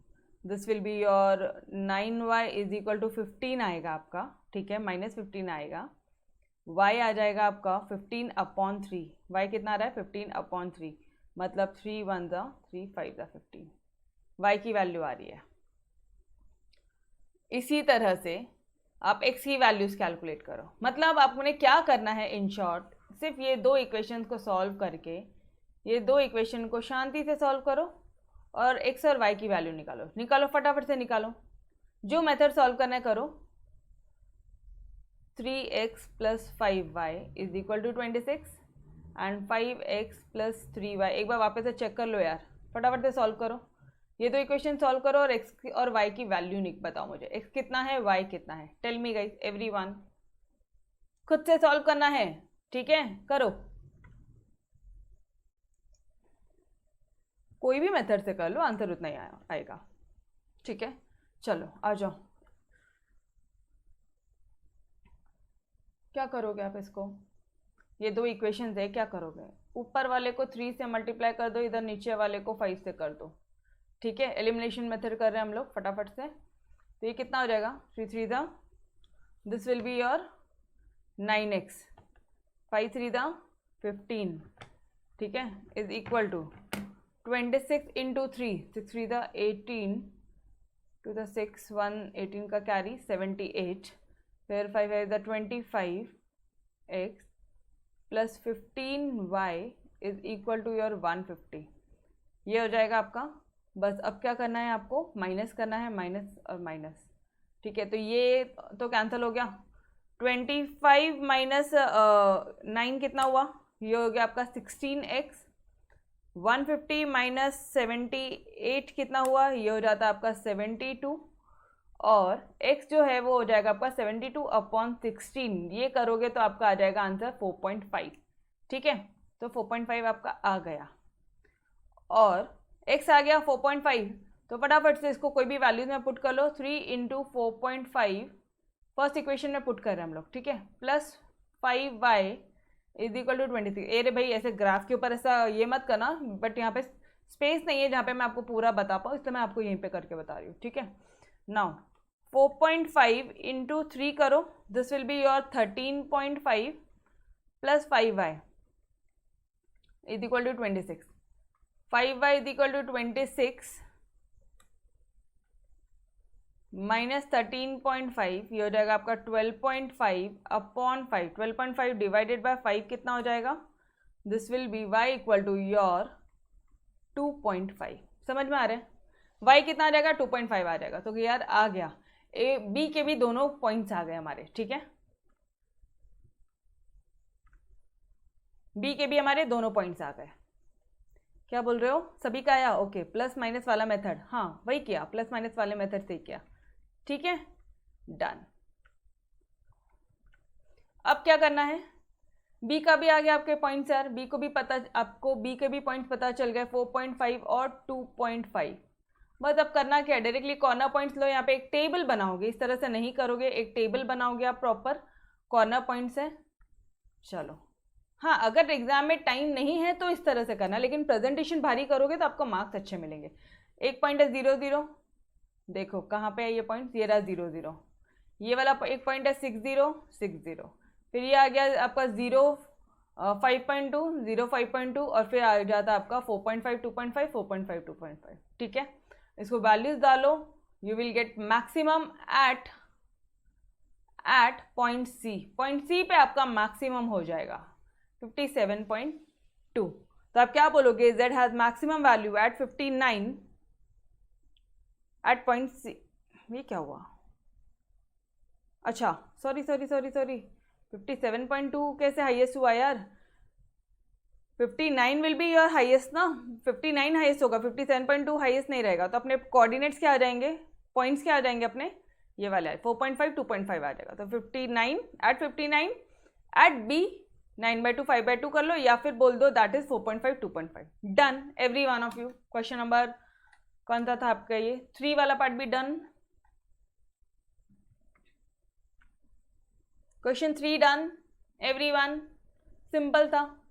This will be your 9y = 15 आएगा आपका, ठीक है, -15 आएगा। y आ जाएगा आपका 15/3। y कितना आ रहा है? 15/3, मतलब 3 1 3 5 15। y की वैल्यू आ रही है। इसी तरह से आप x की वैल्यूज कैलकुलेट करो। मतलब आपने क्या करना है इन शॉर्ट, सिर्फ ये दो इक्वेशंस को सॉल्व करके ये दो इक्वेशन को शांति से सॉल्व करो और x और y की वैल्यू निकालो फटाफट से निकालो। जो मेथड सॉल्व करना है करो। 3x + 5y = 26 and 5x + 3y। एक बार वापस से चेक कर लो यार, फटाफट से सॉल्व करो। ये दो इक्वेशन सॉल्व करो और x और y की वैल्यू बताओ मुझे, x कितना है y कितना है। टेल मी गाइस, एवरीवन खुद से सॉल्व करना है, ठीक है? करो, कोई भी मेथड से कर लो, आंसर उतना ही आएगा, ठीक है? चलो आ जाओ। क्या करोगे आप इसको? ये दो इक्वेशंस है, क्या करोगे? ऊपर वाले को 3 से मल्टीप्लाई कर दो, इधर नीचे वाले को 5 से कर दो, ठीक है? एलिमिनेशन मेथड कर रहे हैं हम लोग फटाफट से। तो ये कितना हो जाएगा? 3 3 दा, this will be your 9x, 5 3 दा 15, ठीक है? इज इक्वल टू 26 इंटू 3, 6 3 दा 18 टू द 6 1 18 का कैरी 78, फिर 5 5 दा 25x plus 15y is equal to your 150। ये हो जाएगा आपका। बस अब क्या करना है आपको? माइनस करना है, माइनस और माइनस, ठीक है? तो ये तो कैंसिल हो गया। 25 माइनस 9 कितना हुआ? ये हो गया आपका 16x। 150 माइनस 78 कितना हुआ? ये हो जाता है आपका 72, और x जो है वो हो जाएगा आपका 72/16। ये करोगे तो आपका आ जाएगा आंसर 4.5, ठीक है? तो 4.5 आपका आ गया, और x आ गया 4.5। तो फटाफट से इसको कोई भी वैल्यूज में पुट कर लो। 3 × 4.5 फर्स्ट इक्वेशन में पुट कर रहे हैं हम लोग, ठीक है? Plus 5y = 26। अरे भाई ऐसे ग्राफ के ऊपर ऐसा ये मत करना, बट यहाँ पे स्पेस नहीं है जहाँ पे मैं आपको पूरा बता पाऊँ, इसलिए मैं आपको यहीं पे करके बता रही हूँ, ठीक है? नाउ 4.5 × 3 करो, this will be your 13.5 plus 5y = 26। 5y = 26 minus 13.5, ये हो जाएगा आपका 12.5/5। 12.5 डिवाइडेड बाय 5 कितना हो जाएगा? This will B y = your 2.5। समझ में आ रहा है? y कितना आ जाएगा? 2.5 आ जाएगा। तो यार आ गया, ए बी के भी दोनों पॉइंट्स आ गए हमारे, ठीक है? बी के भी हमारे दोनों पॉइंट्स आ गए। क्या बोल रहे हो? सभी का आया? ओके, प्लस माइनस वाला मेथड, हाँ वही किया, प्लस माइनस वाले मेथड से किया, ठीक है? डन। अब क्या करना है? बी का भी आ गया आपके पॉइंट्स यार, बी को भी पता, आपको बी के भी पॉइंट्स पता चल गए, 4.5 और 2.5। बस अब करना क्या है? डायरेक्टली कॉर्नर पॉइंट्स लो, यहाँ पे एक टेबल बनाओगे, इस तरह से नहीं करोगे, एक टेबल बनाओगे आप प्रॉपर कॉर्नर पॉइंट से। चलो हाँ, अगर एग्जाम में टाइम नहीं है तो इस तरह से करना, लेकिन प्रेजेंटेशन भारी करोगे तो आपको मार्क्स अच्छे मिलेंगे। एक पॉइंट है 0 0, देखो कहाँ पे है ये पॉइंट, ये रहा 0 0। ये वाला एक पॉइंट है 6 0 6 0, फिर ये आ गया आपका 0 5.2 0 5.2, और फिर आ जाता है आपका 4.5 2.5 4.5 2.5, ठीक है? इसको वैल्यूज डालो, you will get maximum at point C. Point C पे आपका मैक्सिमम हो जाएगा 57.2। तो आप क्या बोलोगे? z has maximum value at 59 at point C. ये क्या हुआ? अच्छा सॉरी 57.2 कैसे हाईएस्ट हुआ यार? 59 विल बी योर हाईएस्ट ना, 59 हाईएस्ट होगा, 57.2 हाईएस्ट नहीं रहेगा। तो अपने कोऑर्डिनेट्स क्या आ जाएंगे? पॉइंट्स क्या आ जाएंगे अपने? ये वाले 4.5 2.5 आ जाएगा। तो 59 एट बी 9/2 5/2 कर लो, या फिर बोल दो that is 4.5 2.5। Done every one of you. Question number कौन सा था आपका? ये 3 वाला पार्ट भी done. Question 3 done everyone, simple था।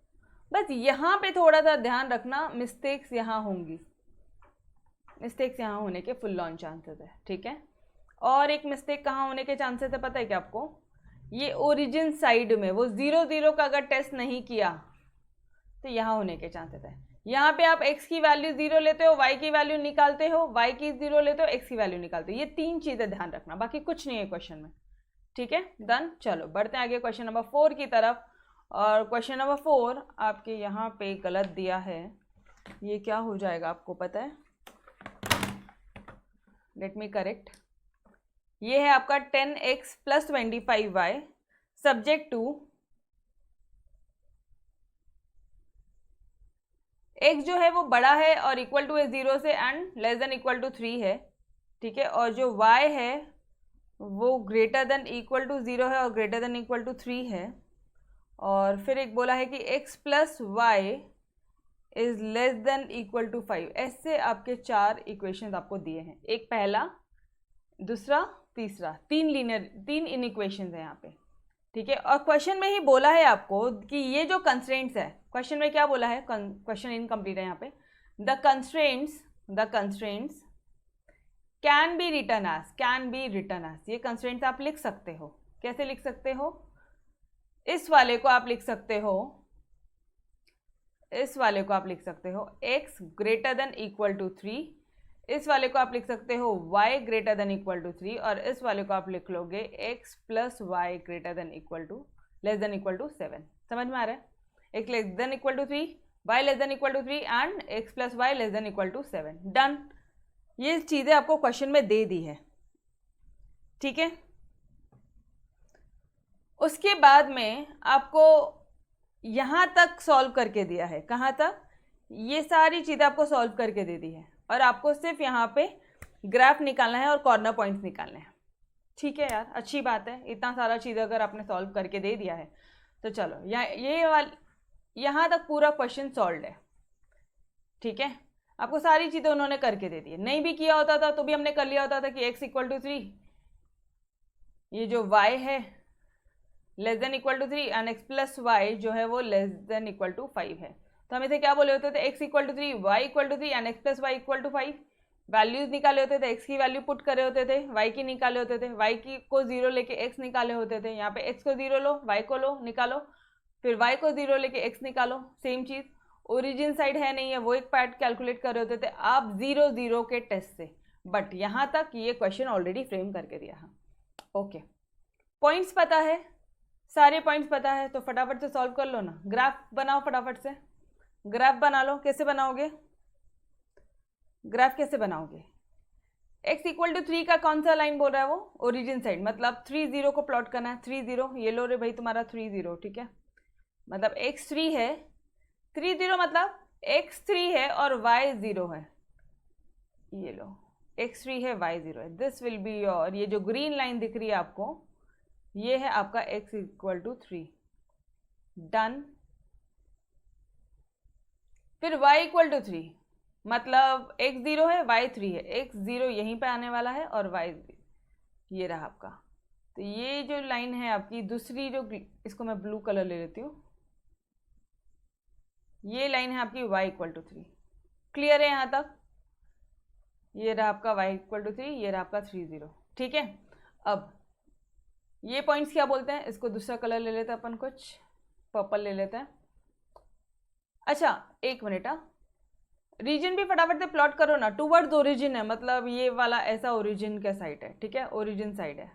बस यहाँ पे थोड़ा सा ध्यान रखना, मिस्टेक्स यहाँ होंगी, मिस्टेक्स यहाँ होने के फुल ऑन चांसेस है, ठीक है? और एक मिस्टेक कहाँ होने के चांसेस है पता है क्या आपको? ये ओरिजिन साइड में वो 0 0 का अगर टेस्ट नहीं किया तो यहाँ होने के चांसेस है। यहाँ पे आप x की वैल्यू 0 लेते हो, y की वैल्यू निकालते हो, y की 0 लेते हो, x की वैल्यू निकालते हो। ये 3 चीजें ध्यान रखना, बाकी कुछ नहीं है क्वेश्चन में, ठीक है? डन। चलो बढ़ते हैं आगे क्वेश्चन नंबर 4 की तरफ। और क्वेश्चन नंबर 4 आपके यहाँ पे गलत दिया है। ये क्या हो जाएगा आपको पता है? Let me correct. ये है आपका 10x + 25y subject to x जो है वो बड़ा है और इक्वल टू है 0 से and less than equal to 3 है, ठीक है। और जो y है वो ग्रेटर देन इक्वल टू 0 है और ग्रेटर देन इक्वल टू 3 है। और फिर एक बोला है कि x + y is less than equal to 5। ऐसे आपके 4 इक्वेशंस आपको दिए हैं, एक पहला, दूसरा, तीसरा, 3 इनइक्वेशंस है यहाँ पे, ठीक है। और क्वेश्चन में ही बोला है आपको कि ये जो कंस्ट्रेंट्स है, क्वेश्चन में क्या बोला है, क्वेश्चन इनकम्प्लीट है यहाँ पे, the constraints can be written as, ये कंस्ट्रेंट्स आप लिख सकते हो। कैसे लिख सकते हो? इस वाले को आप लिख सकते हो, इस वाले को आप लिख सकते हो x greater than equal to 3, इस वाले को आप लिख सकते हो y greater than equal to 3, और इस वाले को आप लिख लोगे x + y greater than equal to less than equal to 7। समझ में आ रहा है? x less than equal to 3, y less than equal to 3 and x + y less than equal to 7। Done. ये चीज़ें आपको क्वेश्चन में दे दी है, ठीक है। उसके बाद में आपको यहाँ तक सॉल्व करके दिया है। कहाँ तक? ये सारी चीज़ें आपको सॉल्व करके दे दी है और आपको सिर्फ यहाँ पे ग्राफ निकालना है और कॉर्नर पॉइंट्स निकालने हैं, ठीक है यार। अच्छी बात है, इतना सारा चीज़ अगर आपने सॉल्व करके दे दिया है तो चलो यहाँ तक पूरा क्वेश्चन सॉल्व है, ठीक है। आपको सारी चीज़ें उन्होंने करके दे दी है। नहीं भी किया होता था तो भी हमने कर लिया होता था कि x = 3, ये जो y है less than equal to 3 and x + y जो है वो लेस देन इक्वल टू 5 है। तो हम इसे क्या बोले होते थे? x = 3, y = 3 and x + y = 5। Values निकाले होते थे, x की वैल्यू पुट करे होते थे, y की निकाले होते थे, y की को 0 लेके x निकाले होते थे। यहाँ पे x को 0 लो, y को लो, निकालो, फिर y को 0 लेके x निकालो। सेम चीज़ ओरिजिन साइड है नहीं है, वो एक पार्ट कैलकुलेट कर रहे होते थे आप 0 0 के टेस्ट से। बट यहाँ तक ये क्वेश्चन ऑलरेडी फ्रेम करके दिया है। ओके, पॉइंट्स पता है, सारे पॉइंट्स पता है, तो फटाफट से सॉल्व कर लो ना। ग्राफ बनाओ, फटाफट से ग्राफ बना लो। कैसे बनाओगे ग्राफ? कैसे बनाओगे? x = 3 का कौन सा लाइन बोल रहा है वो? ओरिजिन साइड, मतलब 3 0 को प्लॉट करना है। 3 0 ये लो रे भाई तुम्हारा 3 0, ठीक है। मतलब x 3 है, 3 0 मतलब x 3 है और y 0 है। ये लो x 3 है, y 0 है। दिस विल बी योर, ये जो ग्रीन लाइन दिख रही है आपको, ये है आपका x = 3। डन। फिर y = 3 मतलब x 0 है, y 3 है। x 0 यहीं पे आने वाला है और y ये रहा आपका। तो ये जो लाइन है आपकी दूसरी, जो इसको मैं ब्लू कलर ले लेती हूँ, ये लाइन है आपकी y = 3। क्लियर है यहाँ तक? ये रहा आपका y = 3, ये रहा आपका 3 0, ठीक है। अब ये पॉइंट्स क्या बोलते हैं? इसको दूसरा कलर ले लेते हैं अपन, कुछ पर्पल ले लेते हैं। अच्छा एक मिनट, रीजन भी फटाफट से प्लॉट करो ना। टूवर्ड्स ओरिजिन है, मतलब ये वाला ऐसा ओरिजिन का साइड है, ठीक है, ओरिजिन साइड है।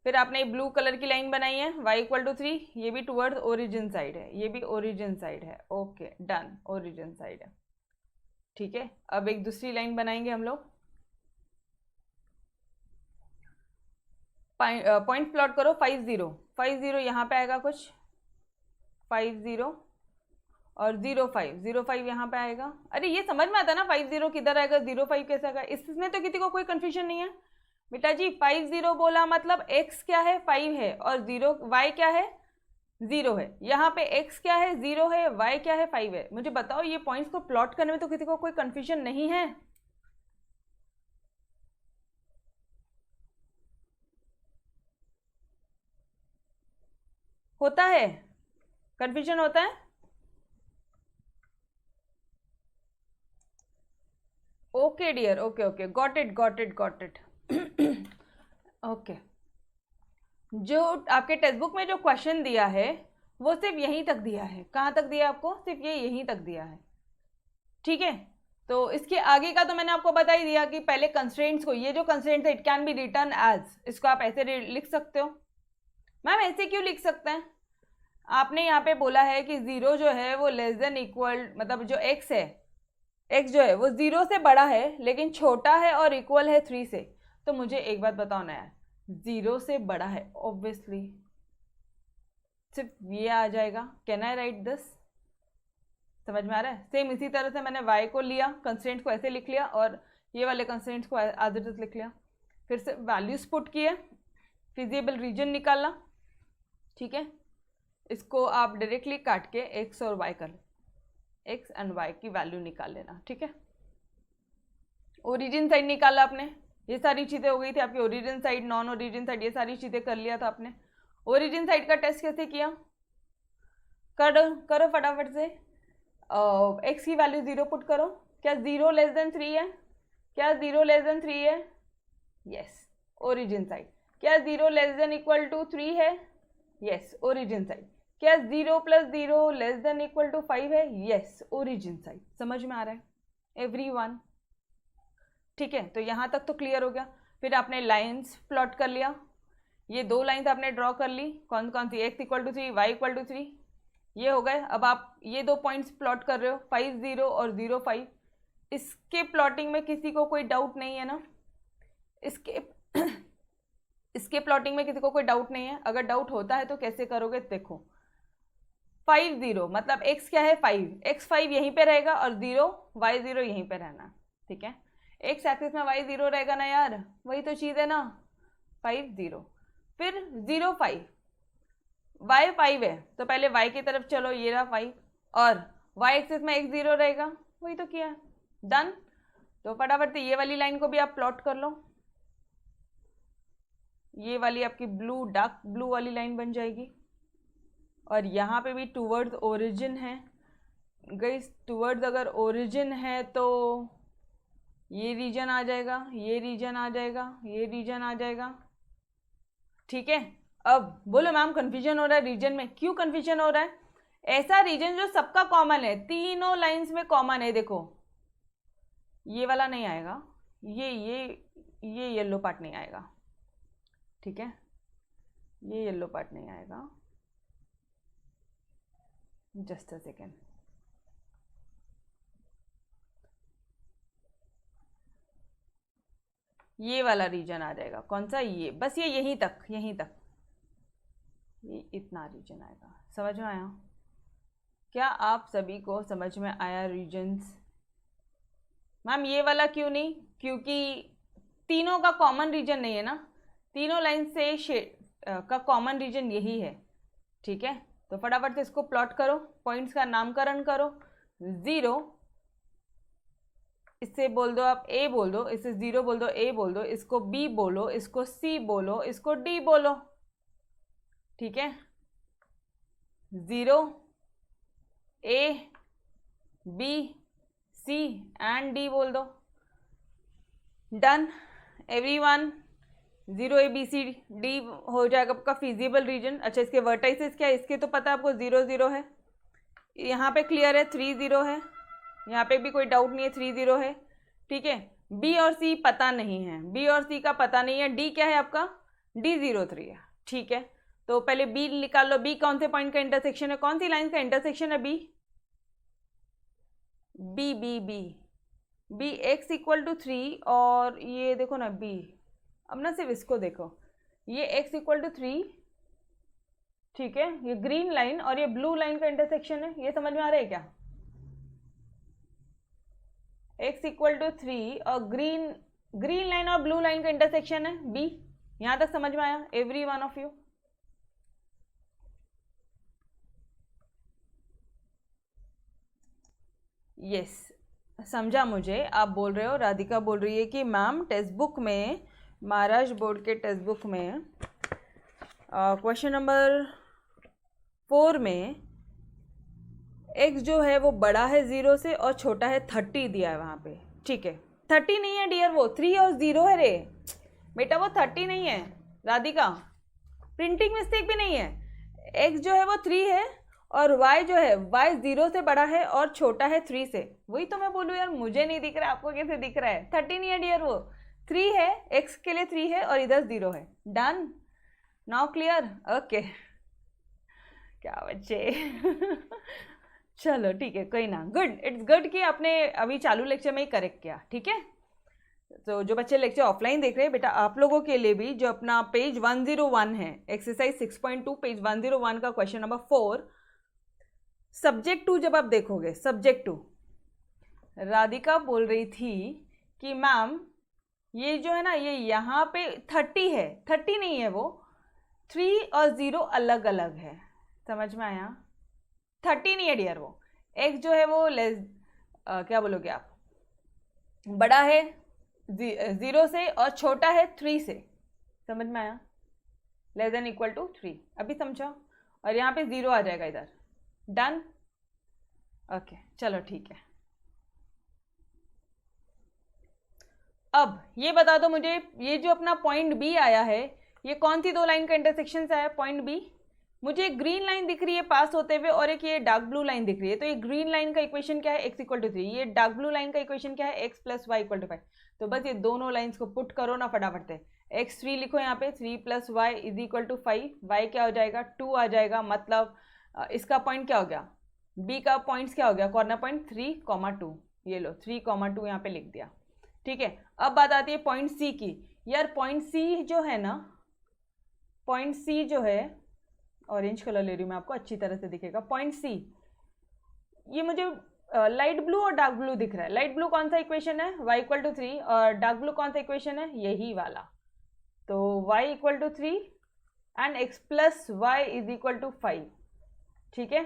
फिर आपने ब्लू कलर की लाइन बनाई है, y = 3, ये भी टूवर्ड्स ओरिजिन साइड है, ये भी ओरिजिन साइड है। ओके डन, ओरिजिन साइड है, ठीक है। अब एक दूसरी लाइन बनाएंगे हम लोग। पॉइंट प्लॉट करो। 5 0, 5 0 यहाँ पे आएगा कुछ, 5 0 और 0 5, 0 5 यहाँ पे आएगा। अरे ये समझ में आता है ना, 5 0 किधर आएगा, 0 5 कैसे आएगा? इसमें तो किसी को कोई कंफ्यूजन नहीं है बेटा जी। 5 0 बोला मतलब x क्या है? 5 है, और 0 y क्या है? 0 है। यहाँ पे x क्या है? 0 है, y क्या है? 5 है। मुझे बताओ ये पॉइंट्स को प्लॉट करने में तो किसी को कोई कंफ्यूजन नहीं है? होता है कंफ्यूजन, होता है? Okay dear, okay okay, got it got it got it. Okay, जो आपके टेक्स्ट बुक में जो क्वेश्चन दिया है वो सिर्फ यहीं तक दिया है। कहाँ तक दिया आपको? सिर्फ ये यहीं तक दिया है, ठीक है। तो इसके आगे का तो मैंने आपको बता ही दिया कि पहले कंस्ट्रेंट्स को, ये जो कंस्ट्रेंट्स है it can be return as, इसको आप ऐसे लिख सकते हो, मैम ऐसे क्यों लिख सकते हैं? आपने यहाँ पे बोला है कि 0 जो है वो लेस देन इक्वल, मतलब जो x है, x जो है वो 0 से बड़ा है लेकिन छोटा है और इक्वल है 3 से। तो मुझे एक बात बताओ ना यार, 0 से बड़ा है ऑब्वियसली सिर्फ ये आ जाएगा। Can I right this? समझ में आ रहा है? सेम इसी तरह से मैंने y को लिया, कंस्ट्रेंट को ऐसे लिख लिया और ये वाले कंस्ट्रेंट्स को एज इट इज लिख लिया, फिर से वैल्यूज पुट किए, फिजिबल रीजन निकाला, ठीक है। इसको आप डायरेक्टली काट के x और y कर, x एंड y की वैल्यू निकाल लेना, ठीक है। ओरिजिन साइड निकाला आपने, ये सारी चीज़ें हो गई थी आपकी। Origin side, non origin side, ये सारी चीज़ें कर लिया था आपने। ओरिजिन साइड का टेस्ट कैसे किया? करो फटाफट से। x की वैल्यू 0 पुट करो। क्या 0 लेस देन 3 है? क्या 0 लेस देन 3 है? Yes, origin side. क्या 0 लेस देन इक्वल टू 3 है? Yes, origin side. क्या 0 plus 0 less than equal to 5 है? Yes, origin side. समझ में आ रहा है एवरीवन? ठीक है, तो यहाँ तक तो क्लियर हो गया। फिर आपने लाइंस प्लॉट कर लिया, ये 2 लाइंस आपने ड्रॉ कर ली। कौन कौन सी? x equal to 3, y equal to 3, ये हो गए। अब आप ये 2 पॉइंट्स प्लॉट कर रहे हो, 5 0 और 0 5। इसके प्लॉटिंग में किसी को कोई डाउट नहीं है ना? इसके प्लॉटिंग में किसी को कोई डाउट नहीं है? अगर डाउट होता है तो कैसे करोगे देखो। 5 0 मतलब x क्या है? 5, x 5 यहीं पे रहेगा और 0 y 0 यहीं पे रहना, ठीक है। x एक्सिस में y 0 रहेगा ना यार, वही तो चीज़ है ना। 5 0, फिर 0 5, y 5 है तो पहले y की तरफ चलो, ये रहा 5, और y एक्सिस में x 0 रहेगा, वही तो किया, डन। तो फटाफट से ये वाली लाइन को भी आप प्लॉट कर लो। ये वाली आपकी ब्लू, डार्क ब्लू वाली लाइन बन जाएगी। और यहाँ पे भी टूवर्ड्स ओरिजिन है गाइस। टूवर्ड्स अगर ओरिजिन है तो ये रीजन आ जाएगा, ये रीजन आ जाएगा, ये रीजन आ जाएगा, ठीक है। अब बोलो मैम कंफ्यूजन हो रहा है रीजन में? क्यों कंफ्यूजन हो रहा है? ऐसा रीजन जो सबका कॉमन है, तीनों लाइंस में कॉमन है। देखो ये वाला नहीं आएगा, ये येलो पार्ट नहीं आएगा, ठीक है। ये येलो पार्ट नहीं आएगा, जस्ट अ सेकेंड। ये वाला रीजन आ जाएगा। कौन सा? ये, बस ये यहीं तक, यहीं तक, ये इतना रीजन आएगा। समझ में आया? क्या आप सभी को समझ में आया रीजन्स? मैम ये वाला क्यों नहीं? क्योंकि तीनों का कॉमन रीजन नहीं है ना, तीनों लाइन से का कॉमन रीजन यही है, ठीक है। तो फटाफट से इसको प्लॉट करो, पॉइंट्स का नामकरण करो। 0 इससे बोल दो आप a बोल दो, इससे 0 बोल दो, a बोल दो, इसको b बोलो, इसको c बोलो, इसको d बोलो, ठीक है। 0 a b c and d बोल दो, done everyone. 0 a b c d हो जाएगा आपका फिजिबल रीजन। अच्छा, इसके वर्टाइसेस क्या है? इसके तो पता है आपको, 0 0 है, यहाँ पे क्लियर है, 3 0 है, यहाँ पे भी कोई डाउट नहीं है, 3 0 है, ठीक है। b और c पता नहीं है, b और c का पता नहीं है। d क्या है आपका? d 0 3 है, ठीक है। तो पहले b निकाल लो। b कौन से पॉइंट का इंटरसेक्शन है? कौन सी लाइन का इंटरसेक्शन है b? b b b b x equal to 3 और ये देखो ना b, अब ना सिर्फ इसको देखो, ये x इक्वल टू 3, ठीक है। ये ग्रीन लाइन और ये ब्लू लाइन का इंटरसेक्शन है। ये समझ में आ रहा है क्या? x इक्वल टू 3 और ग्रीन लाइन और ब्लू लाइन का इंटरसेक्शन है b। यहां तक समझ में आया every one of you? Yes, समझा मुझे। आप बोल रहे हो, राधिका बोल रही है कि मैम टेक्स्ट बुक में, महाराष्ट्र बोर्ड के टेक्स्ट बुक में क्वेश्चन नंबर 4 में x जो है वो बड़ा है 0 से और छोटा है 30 दिया है वहाँ पे, ठीक है। 30 नहीं है डियर, वो 3 और 0 है रे बेटा, वो 30 नहीं है राधिका, प्रिंटिंग मिस्टेक भी नहीं है। x जो है वो 3 है और y जो है, y 0 से बड़ा है और छोटा है 3 से। वही तो मैं बोलूँ यार, मुझे नहीं दिख रहा है, आपको कैसे दिख रहा है? 30 नहीं है डियर, वो 3 है, x के लिए 3 है और इधर 0 है, डन। Now clear? ओके, क्या बच्चे चलो ठीक है, कोई ना, गुड, इट्स गुड कि आपने अभी चालू लेक्चर में ही करेक्ट किया, ठीक है। तो जो बच्चे लेक्चर ऑफलाइन देख रहे हैं बेटा, आप लोगों के लिए भी जो अपना पेज 101 है, एक्सरसाइज 6.2 पेज 101 का क्वेश्चन नंबर 4, सब्जेक्ट 2 जब आप देखोगे, सब्जेक्ट 2, राधिका बोल रही थी कि मैम ये जो है ना, ये यहाँ पे 30 है, 30 नहीं है, वो 3 और 0 अलग अलग है, समझ में आया? 30 नहीं है डियर, वो एक्स जो है वो लेस क्या बोलोगे आप, बड़ा है 0 से और छोटा है 3 से, समझ में आया? लेस देन इक्वल टू 3, अभी समझो, और यहाँ पे 0 आ जाएगा इधर, डन? ओके चलो ठीक है। अब ये बता दो मुझे, ये जो अपना पॉइंट बी आया है, ये कौन सी दो लाइन का इंटरसेक्शन से आया पॉइंट बी? मुझे एक ग्रीन लाइन दिख रही है पास होते हुए और एक ये डार्क ब्लू लाइन दिख रही है, तो ये ग्रीन लाइन का इक्वेशन क्या है? x equal to 3। ये डार्क ब्लू लाइन का इक्वेशन क्या है? x plus Y equal to 5। तो बस ये दोनों लाइन्स को पुट करो ना फटाफट से, x3 लिखो यहाँ पे, 3 plus y is equal to 5, y क्या हो जाएगा? 2 आ जाएगा, मतलब इसका पॉइंट क्या हो गया? b का पॉइंट्स क्या हो गया? कॉर्नर पॉइंट 3,2, ये लो 3,2 यहाँ पे लिख दिया, ठीक है। अब बात आती है पॉइंट सी की। यार पॉइंट सी जो है ना, पॉइंट सी जो है, ऑरेंज कलर ले रही हूँ मैं, आपको अच्छी तरह से दिखेगा। पॉइंट सी, ये मुझे लाइट ब्लू और डार्क ब्लू दिख रहा है। लाइट ब्लू कौन सा इक्वेशन है? y इक्वल टू 3, और डार्क ब्लू कौन सा इक्वेशन है? यही वाला। तो y equal to 3 and x plus y is equal to 5, ठीक है।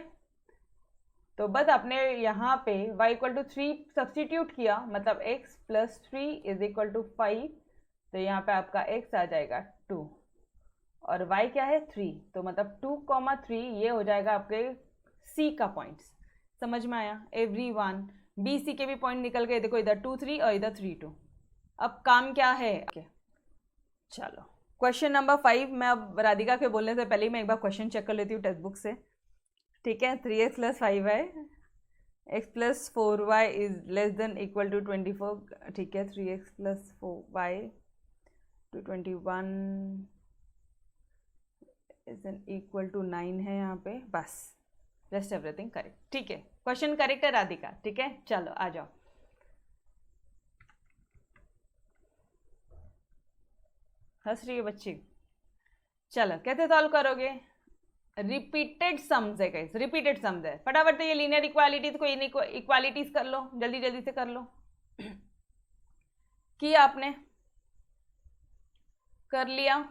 तो बस आपने यहाँ पे y इक्वल टू 3 सब्सटीट्यूट किया, मतलब x plus 3 is equal to 5, तो यहाँ पे आपका x आ जाएगा 2 और y क्या है? 3, तो मतलब 2,3 ये हो जाएगा आपके c का पॉइंट्स। समझ में आया एवरीवन? बी सी के भी पॉइंट निकल गए, देखो इधर 2 3 और इधर 3 2। अब काम क्या है? चलो क्वेश्चन नंबर 5, मैं अब राधिका के बोलने से पहले ही मैं एक बार क्वेश्चन चेक कर लेती हूँ टेक्स्ट बुक से, ठीक है। 3x plus 5y x plus 4y is less than equal to 24, ठीक है। 3x plus 4y to 21 is an equal to 9 है यहाँ पे, बस रेस्ट एवरीथिंग करेक्ट, ठीक है। क्वेश्चन करेक्ट है राधिका, ठीक है। चलो आ जाओ, हंस रही है बच्ची। चलो कैसे सॉल्व करोगे? रिपीटेड सम्स है गाइस, रिपीटेड सम्स है। फटाफट से ये लीनियर इक्वालिटीज को इक्वालिटीज कर लो, जल्दी जल्दी से कर लो। किया आपने? कर लिया।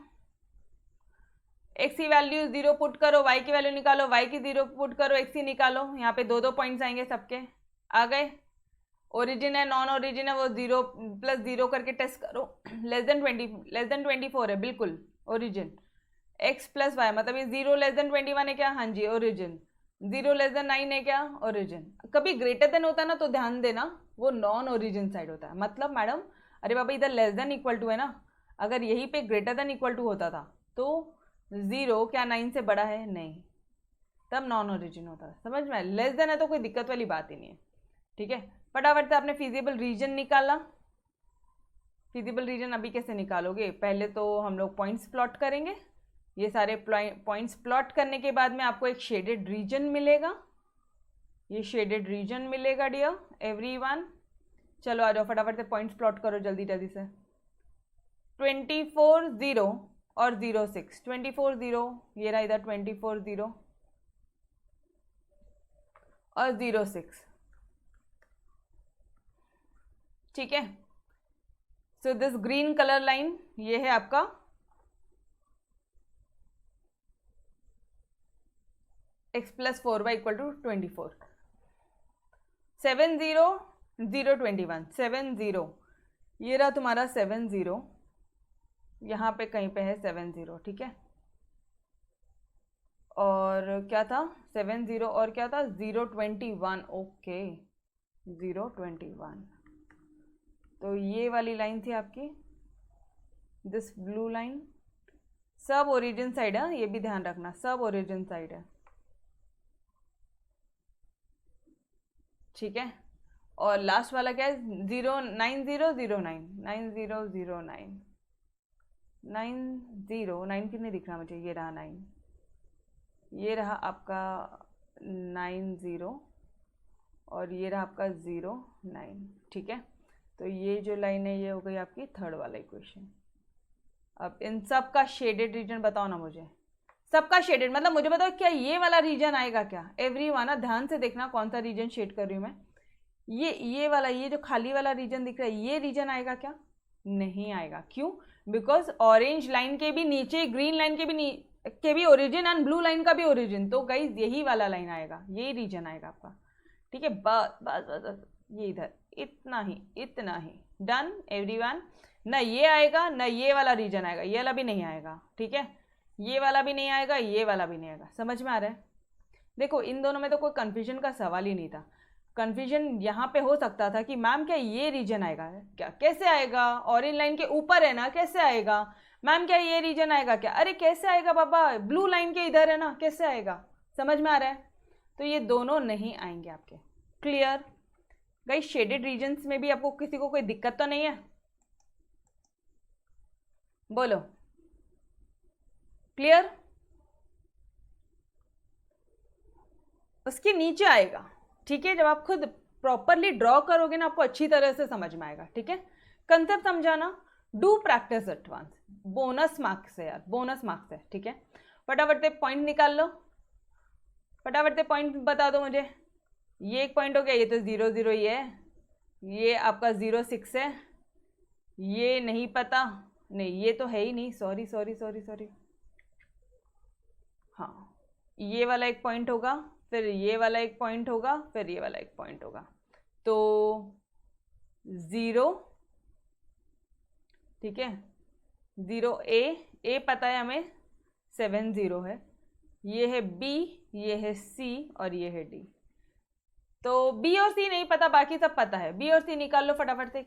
x की वैल्यू 0 पुट करो, y की वैल्यू निकालो, y की 0 पुट करो, x की निकालो। यहाँ पे दो दो पॉइंट्स आएंगे सबके, आ गए। ओरिजिन है नॉन ओरिजिन है, वो 0 प्लस 0 करके टेस्ट करो। लेस देन 24 है, बिल्कुल ओरिजिन। x प्लस वाई मतलब ये 0 लेस देन 21 है क्या? हाँ जी ओरिजिन। 0 लेस देन 9 है क्या? ओरिजिन। कभी ग्रेटर देन होता है ना तो ध्यान देना, वो नॉन ओरिजिन साइड होता है। मतलब मैडम, अरे बाबा इधर लेस देन इक्वल टू है ना, अगर यहीं पे ग्रेटर देन इक्वल टू होता था तो 0 क्या 9 से बड़ा है? नहीं, तब नॉन ओरिजिन होता है। समझ में? लेस देन है तो कोई दिक्कत वाली बात ही नहीं है, ठीक है। फटाफट से आपने फिजिबल रीजन निकाला। फिजिबल रीजन अभी कैसे निकालोगे? पहले तो हम लोग पॉइंट्स प्लॉट करेंगे। ये सारे पॉइंट्स प्लॉट करने के बाद में आपको एक शेडेड रीजन मिलेगा, ये शेडेड रीजन मिलेगा डियर एवरीवन। चलो आ जाओ फटाफट से पॉइंट्स प्लॉट करो जल्दी जल्दी से। 24 0 और 0 6, 24 0, ये रहा इधर 24 0 और 0 6, ठीक है। So this green colour line ये है आपका x plus 4y equal to 24। 7 0 0 21, 7 0, ये रहा तुम्हारा 7 0, यहाँ पे कहीं पे है 7 0, ठीक है। और क्या था? 7 0 और क्या था? 0 21, ओके 0 21। तो ये वाली लाइन थी आपकी, दिस ब्लू लाइन, सब ओरिजिन साइड है, ये भी ध्यान रखना, सब ओरिजिन साइड है, ठीक है। और लास्ट वाला क्या है? 0 9 0 0 9, 9 0 0 9, 9 क्यों नहीं दिख रहा मुझे, ये रहा 9, ये रहा आपका 9 0 और ये रहा आपका 0 9, ठीक है। तो ये जो लाइन है ये हो गई आपकी थर्ड वाला इक्वेशन। अब इन सब का शेडेड रीजन बताओ ना मुझे, सबका शेडेड मतलब मुझे बताओ क्या ये वाला रीजन आएगा क्या? एवरीवन ध्यान से देखना कौन सा रीजन शेड कर रही हूँ मैं। ये वाला, ये जो खाली वाला रीजन दिख रहा है, ये रीजन आएगा क्या? नहीं आएगा। क्यों? बिकॉज ऑरेंज लाइन के भी नीचे ग्रीन लाइन के भी ओरिजिन एंड ब्लू लाइन का भी ओरिजिन, तो गाइस यही वाला लाइन आएगा, यही रीजन आएगा आपका, ठीक है। बस बस बस ये इधर, इतना ही डन एवरीवन। ना ये आएगा ना ये वाला रीजन आएगा, ये वाला भी नहीं आएगा, ठीक है, ये वाला भी नहीं आएगा, ये वाला भी नहीं आएगा। समझ में आ रहा है? देखो इन दोनों में तो कोई कंफ्यूजन का सवाल ही नहीं था। कंफ्यूजन यहाँ पे हो सकता था कि मैम क्या ये रीजन आएगा क्या? कैसे आएगा? ऑरेंज लाइन के ऊपर है ना, कैसे आएगा? मैम क्या ये रीजन आएगा क्या? अरे कैसे आएगा बाबा, ब्लू लाइन के इधर है ना, कैसे आएगा? समझ में आ रहा है? तो ये दोनों नहीं आएंगे आपके। Clear guys? शेडेड रीजन्स में भी आपको किसी को कोई दिक्कत तो नहीं है? बोलो। क्लियर? उसके नीचे आएगा, ठीक है, जब आप खुद प्रॉपरली ड्रॉ करोगे ना आपको अच्छी तरह से समझ में आएगा, ठीक है। कंसेप्ट समझाना, do practice at once, bonus marks है यार, बोनस मार्क्स है, ठीक है। फटाफट से पॉइंट निकाल लो, फटाफट से पॉइंट बता दो मुझे। ये एक पॉइंट हो गया, ये तो 0 0 ही है, ये आपका 0 6 है, ये नहीं पता, नहीं ये तो है ही नहीं, सॉरी सॉरी सॉरी सॉरी, हाँ ये वाला एक पॉइंट होगा, फिर ये वाला एक पॉइंट होगा, फिर ये वाला एक पॉइंट होगा, तो 0, ठीक है, 0 ए पता है हमें 7 0 है, ये है बी, ये है सी और ये है डी। तो बी और सी नहीं पता, बाकी सब पता है। बी और सी निकाल लो फटाफट से,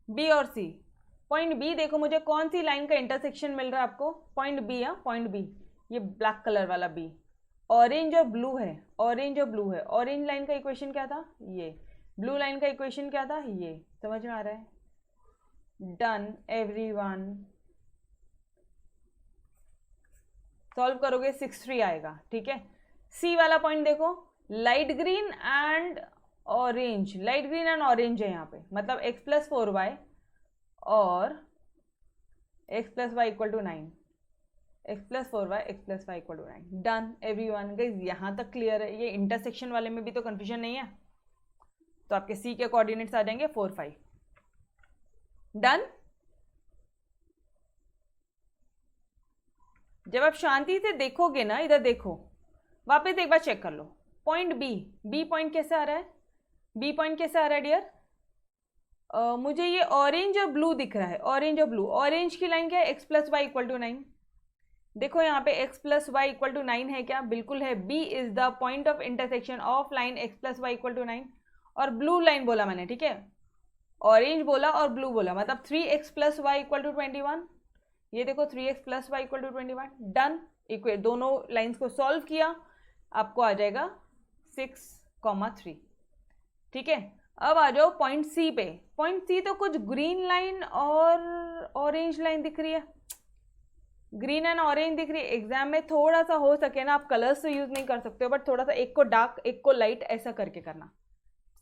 बी और सी। पॉइंट बी देखो मुझे कौन सी लाइन का इंटरसेक्शन मिल रहा है आपको, पॉइंट बी, हाँ पॉइंट बी, ये ब्लैक कलर वाला बी, ऑरेंज और ब्लू है, ऑरेंज और ब्लू है। ऑरेंज लाइन का इक्वेशन क्या था? ये। ब्लू लाइन का इक्वेशन क्या था? ये। समझ में आ रहा है? Done everyone. सॉल्व करोगे 6 3 आएगा, ठीक है। सी वाला पॉइंट देखो, light green and orange, light green and orange है यहाँ पे, मतलब x + 4y और x + y = 9, x + 4y x + y = 9। Done everyone. Guys यहाँ तक क्लियर है? ये इंटरसेक्शन वाले में भी तो कंफ्यूजन नहीं है, तो आपके सी के कोऑर्डिनेट्स आ जाएंगे 4 5। डन। जब आप शांति से देखोगे ना, इधर देखो, वापस एक बार चेक कर लो, पॉइंट बी, बी पॉइंट कैसे आ रहा है? बी पॉइंट कैसे आ रहा है डियर? मुझे ये ऑरेंज और ब्लू दिख रहा है, ऑरेंज और ब्लू। ऑरेंज की लाइन क्या है? x + y = 9। देखो यहाँ पे x + y = 9 है क्या? बिल्कुल है। B is the point of intersection of line x + y = 9। और ब्लू लाइन बोला मैंने, ठीक है, ऑरेंज बोला और ब्लू बोला, मतलब 3x + y = 21। ये देखो 3x + y = 21। डन। दोनों लाइन्स को सॉल्व किया, आपको आ जाएगा 6, 3, ठीक है। अब आ जाओ पॉइंट सी पे। पॉइंट सी तो कुछ ग्रीन लाइन और ऑरेंज लाइन दिख रही है, ग्रीन एंड ऑरेंज दिख रही है। एग्जाम में थोड़ा सा हो सके ना, आप कलर्स तो यूज नहीं कर सकते हो, बट थोड़ा सा एक को डार्क एक को लाइट ऐसा करके करना।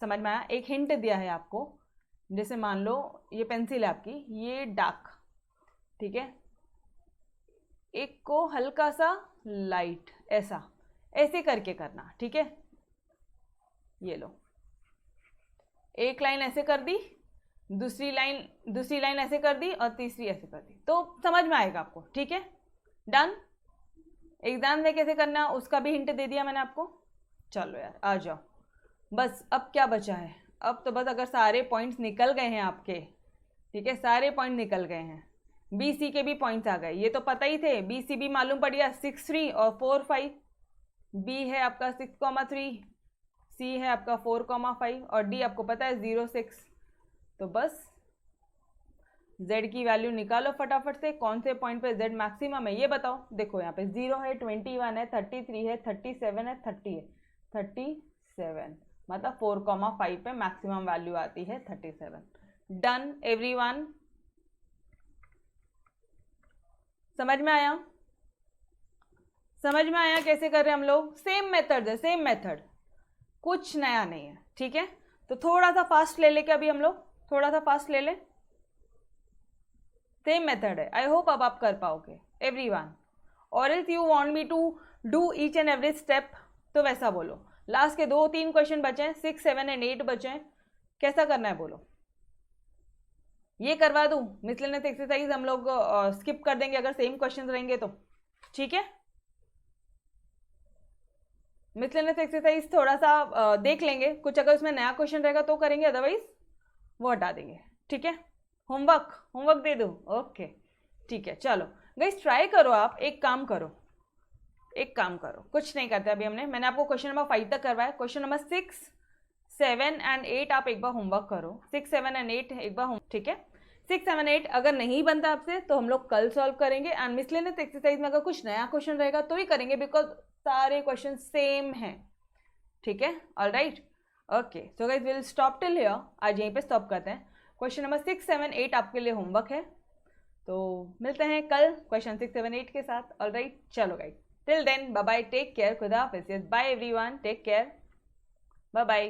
समझ में आया? एक हिंट दिया है आपको, जैसे मान लो ये पेंसिल है आपकी, ये डार्क, ठीक है, एक को हल्का सा लाइट, ऐसा ऐसे करके करना, ठीक है। ये लो, एक लाइन ऐसे कर दी, दूसरी लाइन ऐसे कर दी और तीसरी ऐसे कर दी, तो समझ में आएगा आपको, ठीक है। डन। एग्जाम में कैसे करना उसका भी हिंट दे दिया मैंने आपको। चलो यार आ जाओ, बस अब क्या बचा है? अब तो बस अगर सारे पॉइंट्स निकल गए हैं आपके, ठीक है, सारे पॉइंट निकल गए हैं, बी सी के भी पॉइंट्स आ गए, ये तो पता ही थे, बी सी भी मालूम पड़ गया, 6 3 और 4 5। बी है आपका 6, 3, सी है आपका 4, 5 और डी आपको पता है 0 6। तो बस z की वैल्यू निकालो फटाफट से, कौन से पॉइंट पे z मैक्सिमम है ये बताओ। देखो यहाँ पे 0 है, 21 है, 33 है, 37 है, 30 है, 37, मतलब 4, 5 पे मैक्सिमम वैल्यू आती है 37। Done everyone. समझ में आया? समझ में आया कैसे कर रहे हैं हम लोग? सेम मेथड है, सेम मेथड, कुछ नया नहीं है, ठीक है। तो थोड़ा सा फास्ट ले लेके अभी हम लोग, थोड़ा सा फास्ट ले ले, सेम मेथड है। आई होप अब आप कर पाओगे एवरीवन, और if you want me to do each and every step तो वैसा बोलो। लास्ट के 2-3 क्वेश्चन बचे हैं, 6, 7 एंड 8 बचे हैं, कैसा करना है बोलो? ये करवा दूं मिसलेनियस एक्सरसाइज, हम लोग स्किप कर देंगे अगर सेम क्वेश्चन रहेंगे तो, ठीक है। मिसलेनियस एक्सरसाइज थोड़ा सा देख लेंगे, कुछ अगर उसमें नया क्वेश्चन रहेगा तो करेंगे, अदरवाइज वो हटा देंगे, ठीक है। होमवर्क दे दूं? ओके ठीक है, चलो गाइस ट्राई करो आप, एक काम करो, कुछ नहीं करते अभी मैंने आपको क्वेश्चन नंबर 5 तक करवाया, क्वेश्चन नंबर 6, 7 एंड 8 आप एक बार होमवर्क करो, 6, 7 एंड 8 एक बार होम, ठीक है। 6, 7, 8 अगर नहीं बनता आपसे तो हम लोग कल सॉल्व करेंगे, एंड मिसलेनियस एक्सरसाइज में अगर कुछ नया क्वेश्चन रहेगा तो ही करेंगे, बिकॉज सारे क्वेश्चन सेम हैं, ठीक है। Alright, okay, so guys will stop till here, आज यहीं पे स्टॉप करते हैं। क्वेश्चन नंबर 6, 7, 8 आपके लिए होमवर्क है, तो मिलते हैं कल क्वेश्चन 6, 7, 8 के साथ। ऑलराइट, चलो guys, till then bye bye, take care, खुदा हाफिज़, bye everyone, take care, bye bye.